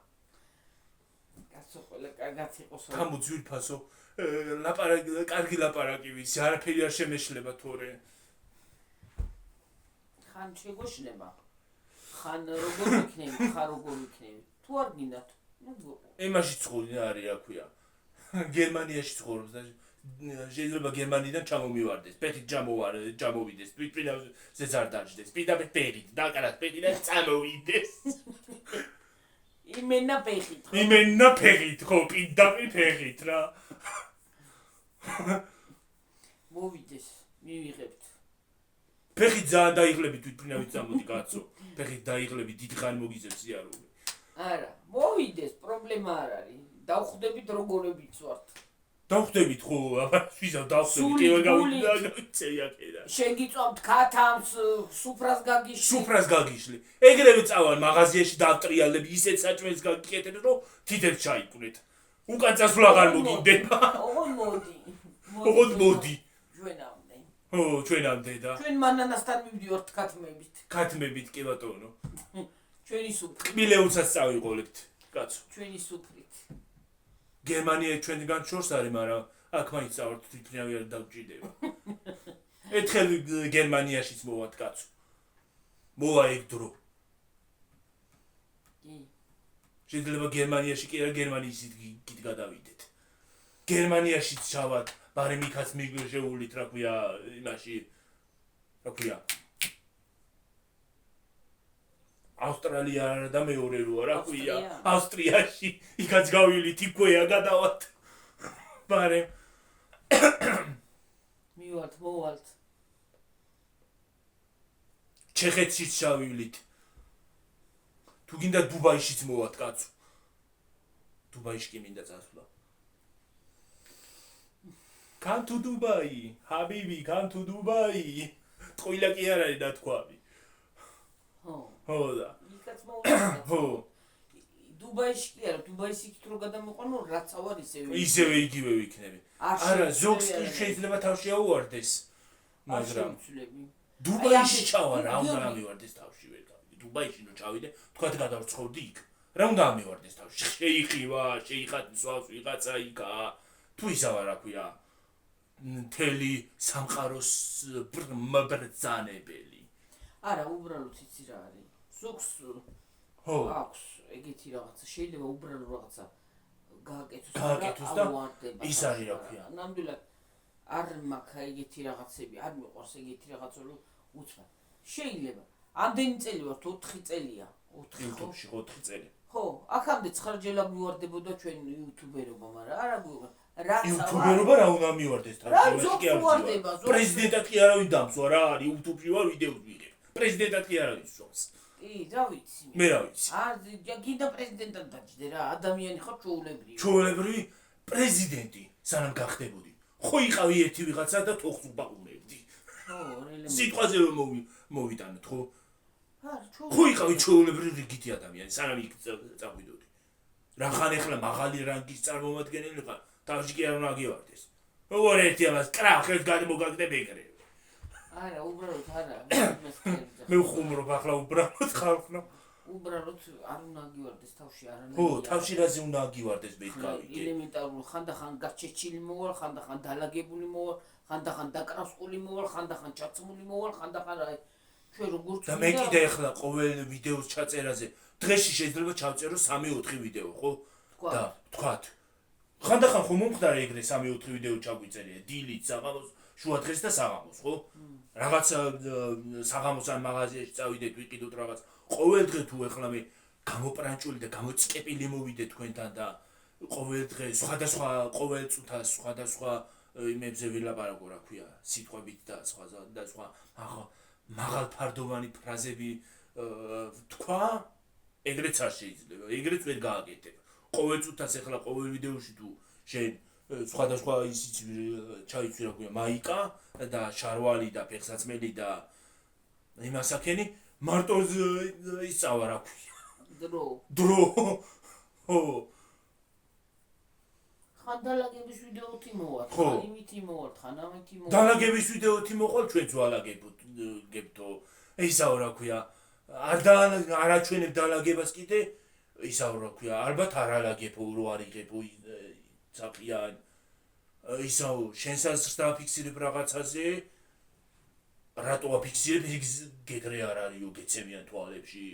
კაცო ყველა კარგად იყოს თამუ ძვირფასო ლაპარაკი კარგი ლაპარაკი ვიცი არაფერი არ შემეშლება თორე ხან შეგოშლება ხან როგორ იქნები ხარ როგორ იქნები თუ არ გინდათ იმაში ცხოვრი არის რა ქვია გერმანიაში ცხოვრობს და შეიძლება გერმანიდან ჩამომივარდეს ფეხით ჩამოვიდეს თვითფრინავზე არ დაждდეს პირდაპირ ფეხით დაკარათ ფეხით და წამოვიდეს იმენა ფეხით ხო პირდაპირ ფეხით რა მოვიდეს მივიღებთ ფეხით ძალიან დაიღლები თვითფრინავით წამოდი კაცო ფეხით დაიღლები დიდხანი მოგიზებს სიარული არა მოვიდეს პრობლემა არ არის დავხვდებით როგორებიც ვართ დავხვდებით ხო აბა ვიზა დავხვდებით კი ვერ გავიწეია კიდე შეგიწვავთ ქათამს სუფრას გაგიშლი ეგრევე წავალ მაღაზიაში დავტრიალები ისეთ საჭმელს გაგიკეთეთ რომ თითებს ჩაიკვნეთ უკან წასვლა აღარ მოგინდება ოღონდ მოდი ჩვენამდე და ჩვენ მანანასთან მივდივართ ქათმებით კი ბატონო ჩვენი სუფრით კბილეუცას წავიყოლებთ კაცო ჩვენი სუფრით გერმანია ჩვენგან შორს არის მაგრამ აქ მაინც წავართ თვითფრინავი არ დავჭირდება ერთხელ გერმანიაშიც მოვად კაცო მოვა ეგ დრო შეიძლება გერმანიაში კი არა გერმანიისით კიდე გადავიდეთ გერმანიაშიც ჩავალ ბარემ იქაც მიგშეულით რა ქვია იმაში რა ქვია ავსტრალია და მეორე როა რა ქვია ავსტრიაში იქაც გავივლით იქვეა გადავალთ ბარემ მოვალთ ჩეხეთშიც ჩავივლით თუ გინდა დუბაიშიც მოვალთ კაცო დუბაიში კი მინდა წასვლა Come to Dubai, Habibi, come to Dubai. Tqvila კი არ არის დათქვამი. ხო და. იქაც მოვიდა. ხო. დუბაიში კი არა, დუბაიში კი რო გადამოყვანო, რაც ავარ ისევე იგივე ვიქნები. არა, ზოგს შეიძლება თავში აუვარდეს. მაგრამ დუბაიში ჩავა, რა უნდა ამივარდეს თავში ვერ გავიდი. დუბაიში რო ჩავიდე, თქვათ გადავცხოვდი იქ. რა უნდა ამივარდეს თავში? შეიხივა, შეიხატვას ვიღაცა იქა. თუ ისავა რა ქვია? მთელი სამყაროს მბრძანებელი. არა, უბრალოდ იცი რა არის. ზოგს ხო აქვს ეგეთი რაღაცა, შეიძლება უბრალოდ რაღაცა გააკეთოს და ის არის რა ქვია. ნამდვილად არ მაქვს ეგეთი რაღაცები, არ მიყვარს ეგეთი რაღაცა, რომ უცბად. შეიძლება. ამდენი წელი ვართ, 4 წელია. 4 YouTube-ში 4 წელი. ხო, აქამდე 9 ჯელა მივარდებოდა ჩვენ YouTube-ერობა, მაგრამ არა გვიყვა. რაც YouTube-ერობა რა უნდა მივარდეს თავში კი არ ვარ. პრეზიდენტად კი არავინ დამსვა რა არის YouTube-ში ვარ ვიდეოს ვიღებ. პრეზიდენტად კი არავინ სწავს. კი, რა ვიცი. მე რა ვიცი. გინდა პრეზიდენტად დაჭდე რა, ადამიანი ხარ ჩვეულებრივი. ჩვეულებრივი პრეზიდენტი სანამ გახდებოდი. ხო იყავი ერთი ვიღაცა და თოხს უპაყუნებდი. ხო, რელემ. სიტყვაზე რომ მოვიტანოთ, ხო? არა, ხო იყავი ჩვეულებრივი რიგითი ადამიანი, სანამ იქ წავიდოდი. რახან ახლა მაღალი რანგის წარმომადგენელი ხარ, თავში კი არ უნდა გივარდეს. როგორ ერთი ამას კრახეს გადმოგაგდებ ეგრე. არა, უბრალოდ არა. მე ვხუმრობ ახლა უბრალოდ ხალხნა. უბრალოდ არ უნდა გივარდეს თავში არანაირი. ხო, თავში რაზე უნდა გივარდეს მეთქავი. ელემენტარული ხანდახან გაჩეჩილი მოვალ, ხანდახან დალაგებული მოვალ, ხანდახან დაკრასყული მოვალ, ხანდახან ჩაცმული მოვალ, ხანდახან აი ჩვენ როგორც და მე კიდე ახლა ყოველ ვიდეოს ჩაწერაზე დღეში შეიძლება ჩავწერო 3-4 ვიდეო, ხო? და თქვათ. ხანდახან ხომ მომხდარა ეგრე 3-4 ვიდეო ჩაგვიწერია, დილით, საღამოს, შუადღეს და საღამოს, ხო? რაღაც საღამოს ან მაღაზიაში წავიდეთ, ვიყიდოთ რაღაც. ყოველ დღე თუ ახლა მე გამოპრანჭული და გამოწკეპილი მოვიდე თქვენთან და ყოველ დღე სხვადასხვა ყოველ წუთას სხვადასხვა იმებზე ვილაპარაკო, რა ქვია, სიტყვებით და სხვა მაღალ ფარდოვანი ფრაზები თქვა, ეგრეც არ შეიძლება, ეგრეც ვერ გააკეთებ. ყოველ წუთას ახლა ყოველ ვიდეოში თუ შენ სხვადასხვა ისიც ჩაიცვი, რა ქვია, მაიკა და შარვალი და ფეხსაცმელი და იმასაკენი მარტო ისწავა, რა ქვია. დრო. ხო. ხან დალაგების ვიდეოთი მოვალ, ხან იმითი მოვალ, ხან ამითი მოვალ. დალაგების ვიდეოთი მოყოლ, ჩვენც ვალაგებთო. ისაო, რა ქვია. არ აჩვენებ დალაგებას კიდე, ისაო, რა ქვია. ალბათ არ ალაგებო, რო არ იღებო საყიან. ისაო, შენსაც დაფიქსირებ რაღაცაზე. რატო აფიქსირებ, გეგრე არ არისო, გეცემიან თვალებში.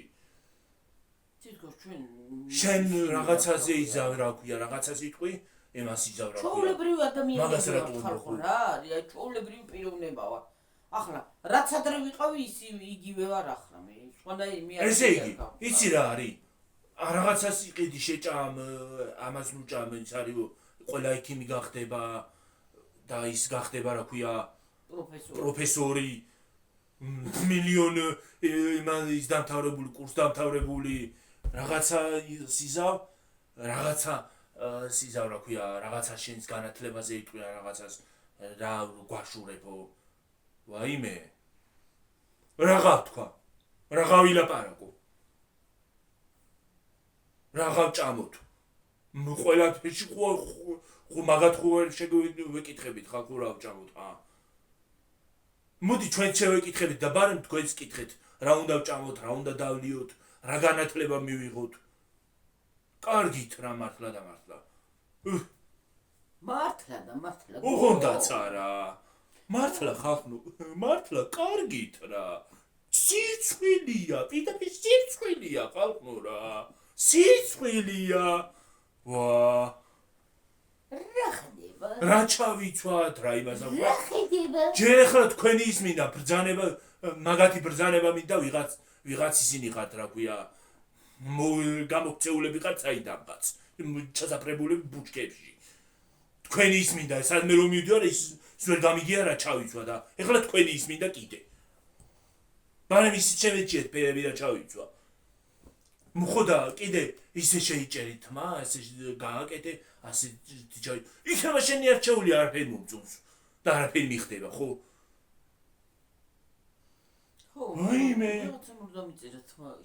თითქოს ჩვენ შენ რაღაცაზე იზავ, რა ქვია, რაღაცაზე იტყვი, ემას იზავ, რა ქვია. ჩვეულებრივი ადამიანები ხარ ხო რა არის, აი ჩვეულებრივი პიროვნება ვარ. ახლა რაც ადრე ვიყავი, ისე იგივე ვარ ახლა მე. სხვანაირი მე არ ესე იგი, იცი რა არის? რაღაცას იყიდი, შეჭამ, ამას ნუჭამ, ის არისო, ყველა ექიმი გახდება და ის გახდება, რა ქვია, პროფესორი. მილიონ ის დამთავრებული, კურს დამთავრებული, რაღაცა სიზავ, რაღაცა სიზავ, რა ქვია, რაღაცა შენს განათლებაზე იტყვია, რაღაცას რა გვაშურებო. ვაიმე. რაღა თქვა. რაღა ვილაპარაკო. რაღა ჭამოთ. ყველაფერში ხო მაგათ ხო შეგეკითხებით ხალხო რა ვჭამოთ, მოდი ჩვენ შევეკითხებით და ბარემ თქვენს კითხეთ, რა უნდა ვჭამოთ, რა უნდა დავლიოთ, რა განათლება მივიღოთ. კარგით რა მართლა და მართლა. მართლა. უღონდაც არა. მართლა ხალხო, მართლა კარგით რა. სიცხვილია, პირდაპირ სიცხვილია ხალხო რა. სიცხვილია. ვა. რა ჩავიცვათ რა იმას ახლა. ჯერ ახლა თქვენი ისმინდა ბრძანება, მაგათი ბრძანება მინდა ვიღაც ისინი ხართ, რა ქვია. გამოქცეულები ხართ საიდანღაც. ჩაზაფრებული ბუჩქებში. თქვენი ისმინდა, სადმე რომ მივდივარ ის ვერ გამიგია რა ჩავიცვა და ახლა თქვენი ისმინდა კიდე. ბარემ ისიც შევეჭიეთ ფერები და ჩავიცვა. ხო და კიდე ისე შეიჭერით თმა, ესე გააკეთე, ასე ჩავი. იქნება შენი არჩეული არაფერი მომწონს და არაფერი მიხდება, ხო? ხო. ვაიმე. რაღაცა უნდა მიწერა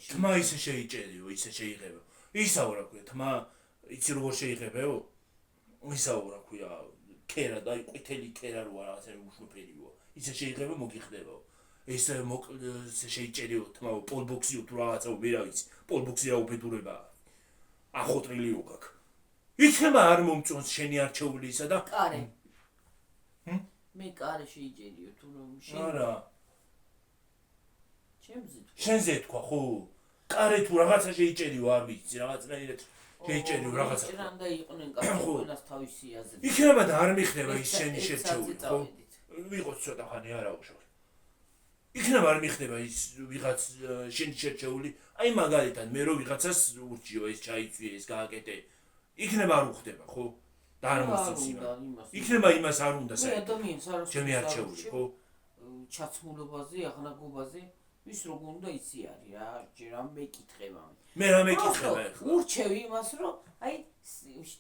თმა ისე შეიჭერიო, ისე შეიღება. ისაო, რა ქვია, თმა იცი როგორ შეიღებაო? ისაო, რა ქვია, ქერა და ყვითელი ქერა როა რაღაცა უშუქებიო. ისე შეიღება მოგიხდებაო. ეს შეიჭერიო თმა პოლბოქსიო თუ რაღაცაო, მე რა ვიცი. პოლბოქსი რა უფეთურებაა. ახოტრილიო გაქვს. იქნება არ მომწონს შენი არჩეული ისა და კარე. მე კარე შეიჭერიო თუ რომ შენ არა. ჩემზე შენზე თქვა ხო კარე თუ რაღაცა შეიჭერიო არ ვიცი რაღაცნაირად შეიჭერიო რაღაცა ჭრანდა იყვნენ კაცს თავისი აზრი იქნება და არ მიხდება ის შენი შერჩეული ხო ვიყოს ცოტა ხანი არა უშავ იქნება არ მიხდება ის ვიღაც შენი შერჩეული აი მაგალითად მე რო ვიღაცას ურჩიო ეს ჩაიცვი ეს გააკეთე იქნება არ უხდება ხო და არ მოსწონს იქნება იმას არ უნდა საერთოდ ადამიანს არ ჩემი არჩეული ხო ჩაცმულობაზე აღნაგობაზე ვის როგორ უნდა იცი არის რა ჯერ ამ მეკითხება მე რა მეკითხება ახლა ურჩევი იმას რომ აი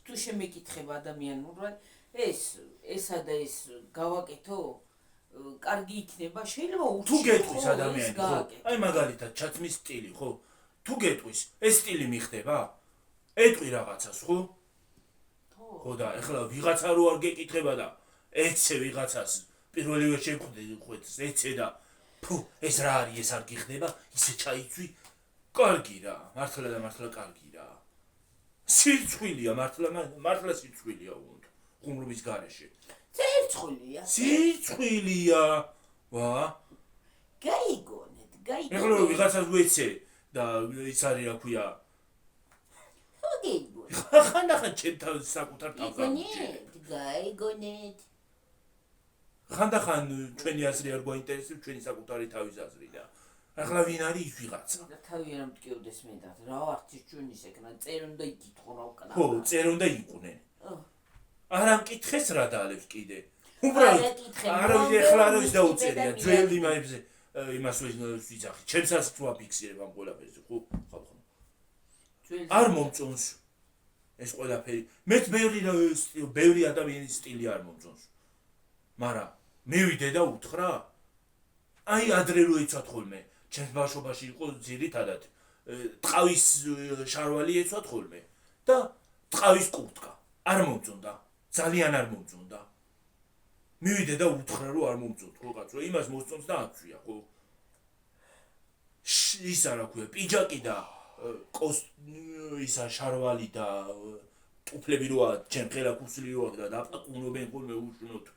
თუ შემეკითხება ადამიანურად ესა და ეს გავაკეთო კარგი იქნება შეიძლება თუ გეტყვის ადამიანი ხო აი მაგალითად ჩაცმის სტილი ხო თუ გეტყვის ეს სტილი მიხდება ეტყვი რაღაცას ხო ხო და ეხლა ვიღაცა რო არ გეკითხება და ეცე ვიღაცას პირველივე შეხვდეს ეცე და ფუ ეს რა არის ეს არ გიხდება ისე ჩაიცვი კარგი რა მართლა და მართლა კარგი რა სიცხვილია მართლა სიცხვილია უნდა ხუმრობის გარეშე სიცხვილია ვა გაიგონეთ ეხლა ვიღაცას ვეცე და ის არის რა ქვია ხანდახან ჩემ თავის საკუთარ თავს გაიგონეთ ხანდახან ჩვენი აზრი არ გვაინტერესებს ჩვენი საკუთარი თავის აზრი და ახლა ვინ არის ის ვიღაცა და თავი არ მტკიოდეს მე და რა არც ჩვენის ეკნა წერონ და იკითხო რა უკნა ხო წერონ და იყვნენ არ ამკითხეს რა დაალებს კიდე უბრალოდ არავის ეხლა არავის დაუწერია ძველი მაებზე იმას ვიძახი ჩემსაც თუ აფიქსირებ ამ ყველაფერზე ხო ხალხო არ მომწონს ეს ყველაფერი მეც ბევრი ადამიანის სტილი არ მომწონს მაგრამ მივიდე და უთხრა აი ადრე რო ეცვათ ხოლმე ჩემს ბავშვობაში იყო ძირითადად ტყავის შარვალი ეცვათ ხოლმე და ტყავის კურტკა არ მომწონდა ძალიან არ მომწონდა მივიდე და უთხრა რომ არ მომწონთ ხო კაცო იმას მოსწონს და აცვია ხო ის არა ქვია პიჯაკი და ისა შარვალი და ტუფლები როა ჩემ ხელა ქუსლი როა და დაპაკუნებენ ხოლმე უშნოთ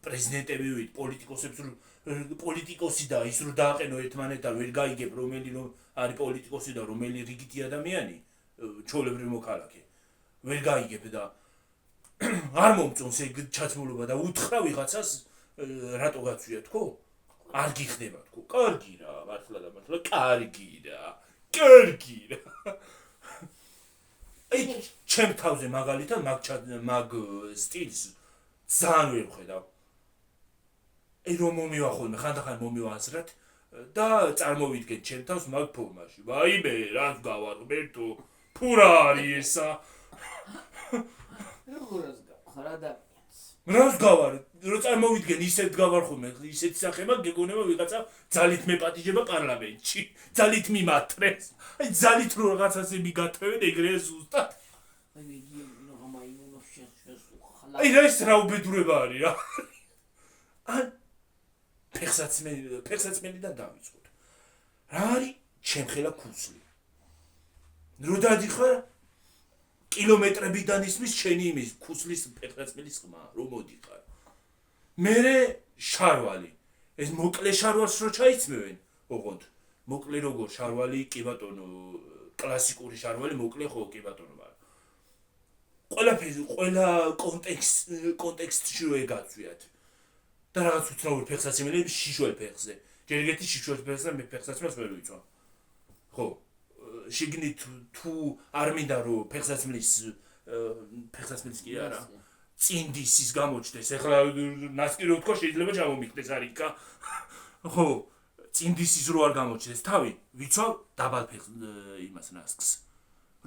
პრეზიდენტები ვით პოლიტიკოსი და ის რო დააყენო ერთმანეთთან ვერ გაიგებ რომელი არის პოლიტიკოსი და რომელი რიგითი ადამიანი ჩოლებრივ მოქალაქე ვერ გაიგებ და არ მომწონს ეგ ჩაცმულობა და უთხრა ვიღაცას რატო გაცვია თქო არ გიხდება თქო კარგი რა მართლა და მართლა კარგი რა აი ჩემ თავზე მაგალითად მაგ სტილს ძალიან ვერ ვხედავ აი რომ მომივა ხოლმე ხანდახან მომივა აზრად და წარმოვიდგენ ჩემ თავს მაგ ფორმაში ვაიმე რას გავარღმერთო თუ რა არის ესა როგორს გავხარ ადამიანს რას გავარ რო წარმოვიდგენ ისეთ გავარ ხოლმე ისეთ სახება გეგონება ვიღაცა ძალით მეპატიჟება პარლამენტში ძალით მიმათრეს აი ძალით რო რაღაცაზე მიგათრევენ ეგრეა ზუსტად აი ეს რა უბედურება არის რა ან ფეხსაცმელიდან დავიწყოთ რა არის ჩემ ხელა ქუსლი რო დადიხარ კილომეტრებიდან ისმის შენი იმის ქუსლის ფეხსაცმელის ხმა რომ მოდიხარ მერე შარვალი ეს მოკლე შარვალს რო ჩაიცმევენ ოღონდ მოკლე როგორ შარვალი კი ბატონო კლასიკური შარვალი მოკლე ხო კი ბატონო ყველაფერი ყველა კონტექსტში რო ეგაცვიათ და რაღაც უცნაური ფეხსაცმელი შიშველ ფეხზე ჯერ ეგეთი შიშველ ფეხზე მე ფეხსაცმელს ვერ ვიწვა ხო შიგნით თუ არ მინდა რომ ფეხსაცმელის კი არა წინდისის გამოჩნდეს ეხლა ნასკი რო თქვა შეიძლება ჩამომიქდეს არიკა ხო წინდისის რო არ გამოჩნდეს თავი ვიცავ დაბალ იმას ნასკს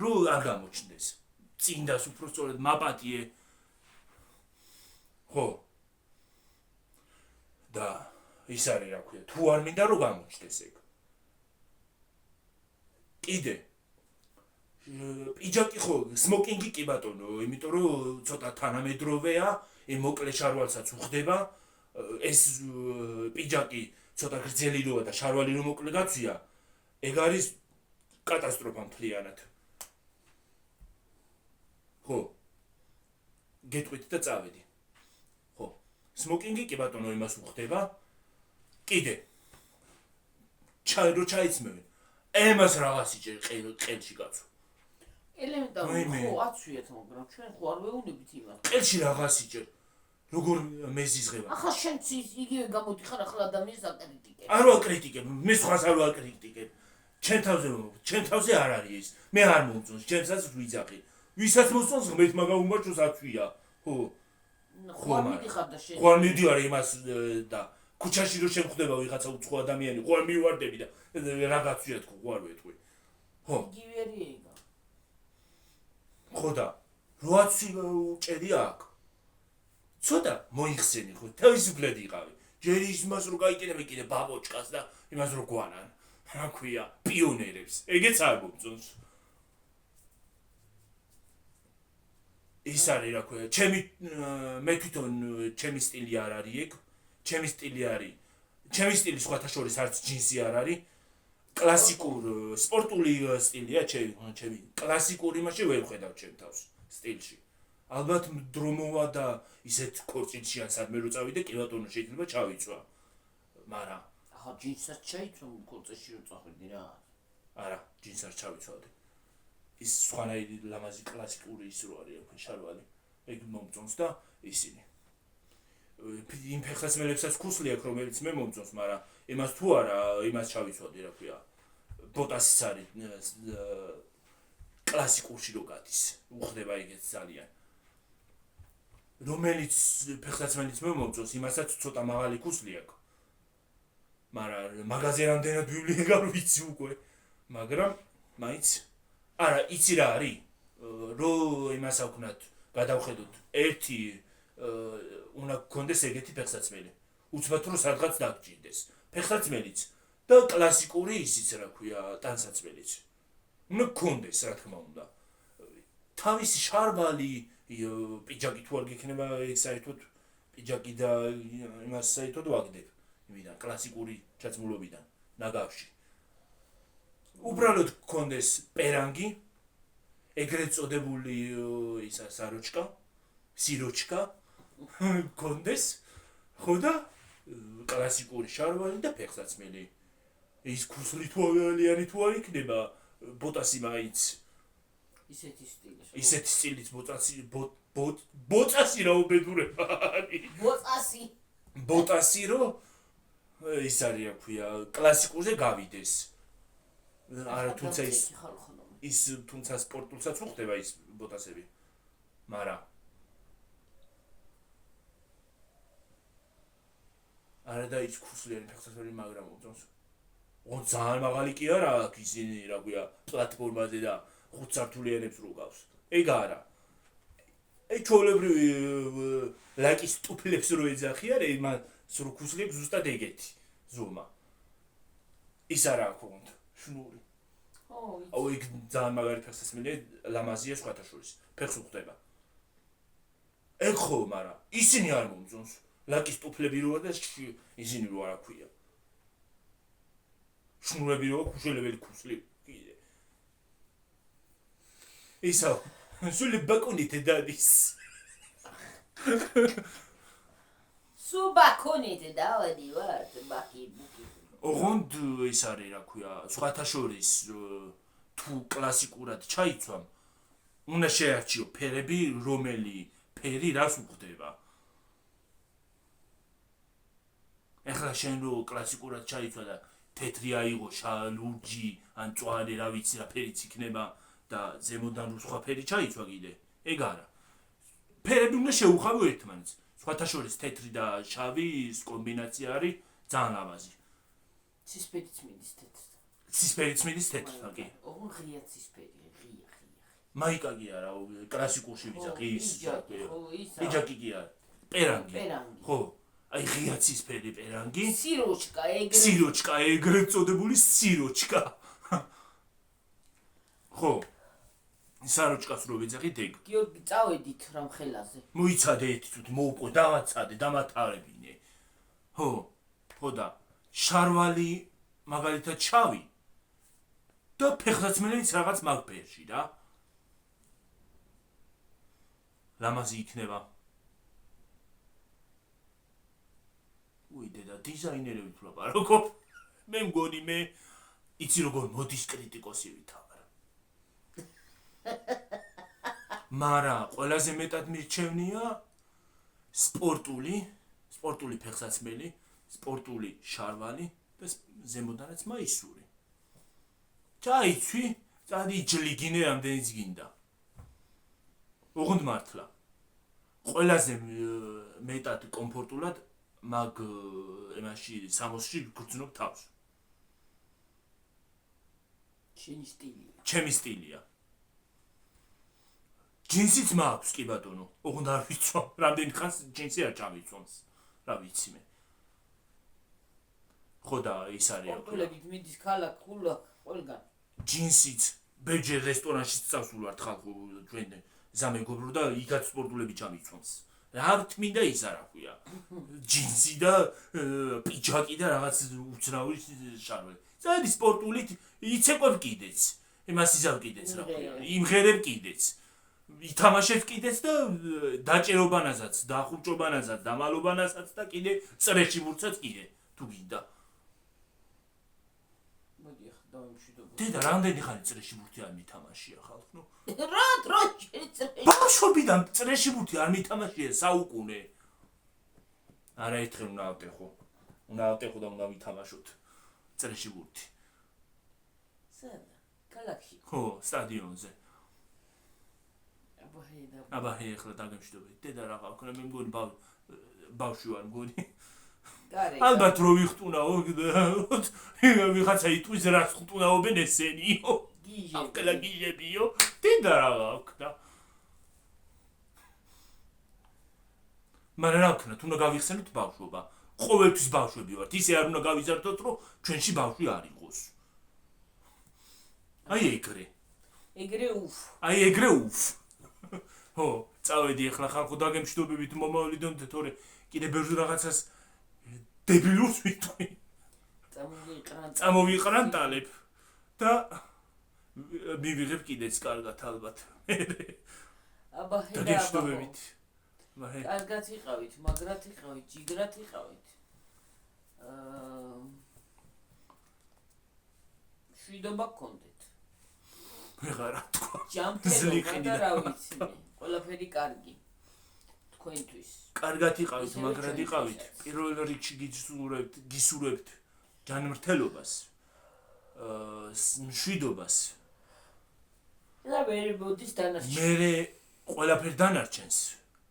რო არ გამოჩნდეს წინდას უფრო სწორედ მაპატიე ხო და ის არის რა ქვია თუ არ მინდა რომ გამოჩნდეს ეგ კიდე პიჯაკი ხო სმოკინგი კი ბატონო იმიტომ რომ ცოტა თანამედროვეა იმ მოკლე შარვალსაც უხდება ეს პიჯაკი ცოტა გრძელი როა და შარვალი რომ მოკლე გაცვია ეგ არის კატასტროფა მთლიანად ხო გეტყვით და წავედი ხო სმოკინგი კი ბატონო იმას უხდება კიდე რო ჩაიცმევენ ემას რაღაც იჭერ ყელში კაცო ელემენტარული ხო აცვიათ მაგრამ ჩვენ ხო არ ვეუნებით იმას ყელში რაღაც იჭერ როგორ მეზიზღება ახლა შენც იგივე გამოდიხარ ახლა ადამიანს აკრიტიკებ არ ვაკრიტიკებ მე სხვას არ ვაკრიტიკებ ჩემ თავზე არ არის ეს მე არ მომწონს ჩემსაც ვიძახი ვისაც მოსწონს ღმერთ მაგა უმარჯოს აცვია ხო ხო არ მიდიხარ და შენ ხო არ მიდიხარ იმას და ქუჩაში რო შემხვდება ვიღაცა უცხო ადამიანი ხო არ მივარდები და რაღაცია თქო ხო არ ვეთქვი ხო იგივე არია ხო და როაც უჭერი აქ ცოტა მოიხსენი ხო თავისუფლად იყავი ჯერ იმას რო გაიკეთებ კიდე ბაბოჭკას და იმას რო გვანან რა ქვია პიონერებს ეგეც არ მომწონს ის არის რა ქვია მე თვითონ ჩემი სტილი არ არის ეგ ჩემი სტილი სხვათა შორის არც ჯინსი არ არის კლასიკურ სპორტული სტილია ჩემი კლასიკური მაშინ ვერ ხედავ ჩემ თავს სტილში ალბათ დრო მოვა და ისეთ ქორწილში ან სადმე რო წავიდე კი ბატონო შეიძლება ჩავიცვა მაგრამ ახლა ჯინსსაც ჩაიცვა ქორწილში რო წავედი რა არა ჯინსსაც ჩავიცვალდი ის სხვანაირი ლამაზი კლასიკური ის რო არის ხო შარვალი ეგ მომწონს და ისინი იმ ფეხსაცმელებსაც ქუსლი აქვს რომელიც მე მომწონს მაგრამ იმას თუ არა იმას ჩავიცვალდი რა ქვია ბოტასიც არის კლასიკურში რო გადის უხდება ეგეც ძალიან რომელიც ფეხსაცმელიც მე მომწონს იმასაც ცოტა მაღალი ქუსლი აქვს მაგრამ მაღაზე რამდენად ვივლი არ ვიცი უკვე მაგრამ მაინც არა იცი რა არის რო იმას აქვთ გადავხედოთ ერთი უნდა გქონდეს ეგეთი ფეხსაცმელი უცბად რომ სადღაც დაგჭირდეს ფეხსაცმელიც და კლასიკური ისიც რა ქვია ტანსაცმელიც უნდა გქონდეს რა თქმა უნდა თავისი შარბალი პიჯაკი თუ არ გექნება ეგ საერთოდ პიჯაკი და იმას საერთოდ ვაგდებ იმიდან კლასიკური ჩაცმულობიდან ნაგავში უბრალოდ გქონდეს პერანგი ეგრეთ წოდებული ისა სიროჩკა გქონდეს ხო და კლასიკური შარვალი და ფეხსაცმელი ის ქუსლი თვალიანი თუ არ იქნება ბოტასი მაინც ისეთი სტილით ბოტასი რა უბედურება არის ბოტასი რო ის არის რა ქვია კლასიკურზე გავიდეს არა თუმცა ის თუმცა სპორტულსაც უხდება ის ბოტასები მაგრამ არა და ის ქუსლიანი ფეხსაცმელი მაგრამ მომწონს ძალიან მაღალი კი არა აქ ისინი რა ქვია პლატფორმაზე და 5 სართულიანებს რო გავს ეგ არა ეგ ჩოლებრივი ლაკის ტუფლებს რო ეძახიან იმას რო ქუსლებს ზუსტად ეგეთი ზომა ის არა აქვს შნური აუ ეგ ძალიან მაგარი ფეხსაცმელია ლამაზია სხვათა შორის ფეხს უხდება ეგ ხო მაგრამ ისინი არ მომწონს ლაკის ტუფლები როა და ისინი რო არა ქვია შნურები რო ქუშელებელი ქუსლი კიდე ისა სულ ბაკუნით დადის სუბაკუნით დავადი ვარ ბაკი ბუკი ოღონდ ის არის რა ქვია სხვათა შორის თუ კლასიკურად ჩაიცვამ უნდა შეარჩიო ფერები რომელი ფერი რას უხდება ეხლა შენ რო კლასიკურად ჩაიცვა და თეთრი აიღო ლურჯი ან მწვანე რა ვიცი რა ფერიც იქნება და ზემოდან სხვა ფერი ჩაიცვა კიდე ეგ არა ფერები უნდა შეუხავო ერთმანეთს სხვათა შორის თეთრი და შავი ის კომბინაცია არის ძალიან ლამაზი ცისფერიც მიდის თეთრი ოღონ ღია ცისფერი ღია მაიკა კი არა კლასიკურში ვიძახი ის პიჯაკი კი არა პერანგი ხო აი ღია ცისფერი პერანგი სიროჩკა ეგრეთ წოდებული სიროჩკა ხო საროჩკას რო ვიძახით ეგ გიორგი წავედით რამ ხელაზე მოიცადე ერთი თვით მოუყო დავაცადე დამათარებინე ხო და შარვალი მაგალითად შავი და ფეხსაცმელიც რაღაც მაგფერში რა ლამაზი იქნება უი დედა დიზაინერები თუ ლაპარაკობ მე მგონი მე იცი როგორ მოდის კრიტიკოსი ვითამარ. მარა ყველაზე მეტად მირჩევნია სპორტული ფეხსაცმელი, სპორტული შარვალი და ზემოდანაც მაისური. ჩაიცვი, წადი ჯლიგინე რამდენიც გინდა. ოღონდ მართლა. ყველაზე მეტად კომფორტულად მაგ იმაში სამოსში გრძნობ თავს. შენი სტილია. ჩემი სტილია. ჯინსიც მაქვს კი ბატონო. ოღონდ არ ვიცვამ, რამდენი ხანს ჯინსი არ ჩამიცვამს. რა ვიცი მე. ხო და ის არის. სპორტულებით მიდის ქალაქ ხულა ყველგან. ჯინსიც ბეჯერ რესტორანში წავსულ ვარ ხალხო ჩვენ ზამეგობრო და იქაც სპორტულები ჩამიცვამს. რა თმინდა ის არა ქვია. ჯინსი და პიჯაკი და რაღაც უცნაური შარველი. წადი სპორტულით იცეკვებ კიდეც. იმას იზავ კიდეც რა ქვია. იმღერებ კიდეც. ითამაშებ კიდეც და დაჭერობანაზაც, დახურჭობანაზაც, დამალობანაზაც და კიდე წრეში მურცაც კიდე თუ გინდა. მოდი ახლა დავიმშვიდობ. დედა რამდენი ხანი წრეში მურთი არ მითამაშია ხალხო? რა დროში წრეში? ბავშვობიდან წრეში მურთი არ მითამაშია საუკუნე. არა ერთხელ უნდა ავტეხო. უნდა ავტეხო და უნდა ვითამაშოთ წრეში მურთი. სადა? ქალაქში. ხო, სტადიონზე. აბა ახლა დაგემშვიდობეთ. დედა რა გავქნა მე მგონი ბავშვი ვარ მგონი. ალბათ რო ვიხტუნაო ვიღაცა იტყვის რაც ხტუნაობენ ესენიო. აკლა გიჟებიო. დედა რა გავქნა. მაგრამ რა ვქნა, თუ უნდა გავიხსენოთ ბავშვობა. ყოველთვის ბავშვები ვართ. ისე არ უნდა გავიზარდოთ, რომ ჩვენში ბავშვი არ იყოს. აი ეგრე. აი ეგრე უფ. ხო, წავედი ახლა ხალხო დაგემშვიდობებით მომავლიდონდე, თორე კიდე ბევრ რაღაცას დებილურს ვიტყვი. წამოვიყრანტალებ და მივიღებ კიდეც კარგად ალბათ. აბა ჰედა დაგემშვიდობებით. კარგად იყავით, მაგრად იყავით, ჯიგრად იყავით. შვიდობა გქონდეთ. ვეღარა თქვა. ჯამთელობა და რა ვიცი მე. ყველაფერი კარგი. თქვენთვის. კარგად იყავით, მაგრად იყავით. პირველ რიგში გისურვებთ ჯანმრთელობას. მშვიდობას. და მე მოდის დანარჩენ. მე ყველაფერ დანარჩენს,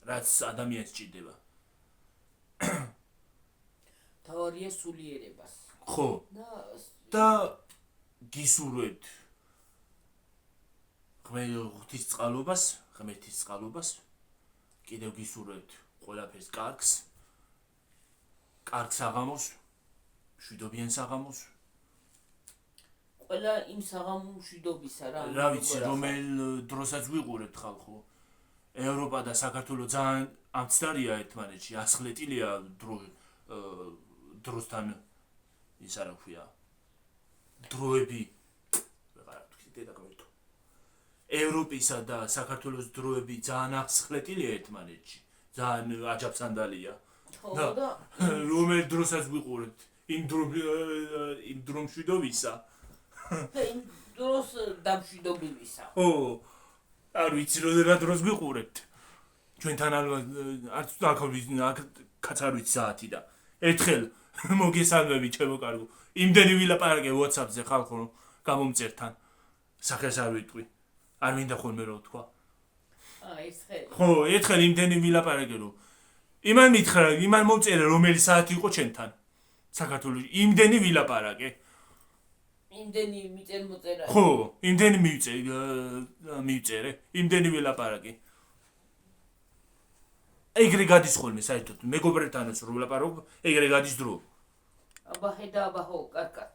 რაც ადამიანს სჭირდება. თავარია სულიერებას. ხო. და გისურვებთ ღმერთის წყალობას, კიდევ გისურვებთ ყველაფერს კარგს საღამოს, მშვიდობიან საღამოს. ყველა იმ საღამო მშვიდობისა რა ვიცი, რომელ დროსაც ვიყურებთ ხალხო. ევროპა და საქართველო ძალიან ამცდარია ერთმანეთში, ასხლეტილია დროსთან ის არა ქვია. დროები ვეღარ თქვი დედა გმირთო. ევროპისა და საქართველოს დროები ძალიან აღსხლეტილია ერთმანეთში. ძალიან აჯაფსანდალია. და რომელ დროსაც ვიყურებთ იმ დრო მშვიდობისა. იმ დროს დამშვიდობებისა. ო, არ ვიცი რა დროს ვიყურებთ. ჩვენთან არც კაც არ ვიცი საათი და ერთხელ მოგესალმები ჩემო კარგო. იმდენი ვილაპარაკე WhatsApp-ზე ხალხო გამომწერთან. სახელს არ ვიტყვი. არ მინდა ხოლმე რომ თქვა. ერთხელ. ხო, ერთხელ იმდენი ვილაპარაკე რომ იმან მითხრა, იმან მომწერე რომელი საათი იყო ჩვენთან. საქართველოში იმდენი ვილაპარაკე. იმდენი მოწერა. ხო, იმდენი მივწერე, იმდენი ვილაპარაკე. ეგრე გადის ხოლმე საერთოდ მეგობრებთანაც რომ ვილაპარაკო, ეგრე გადის დრო. აბა ჰედა აბა ხო, კარგად.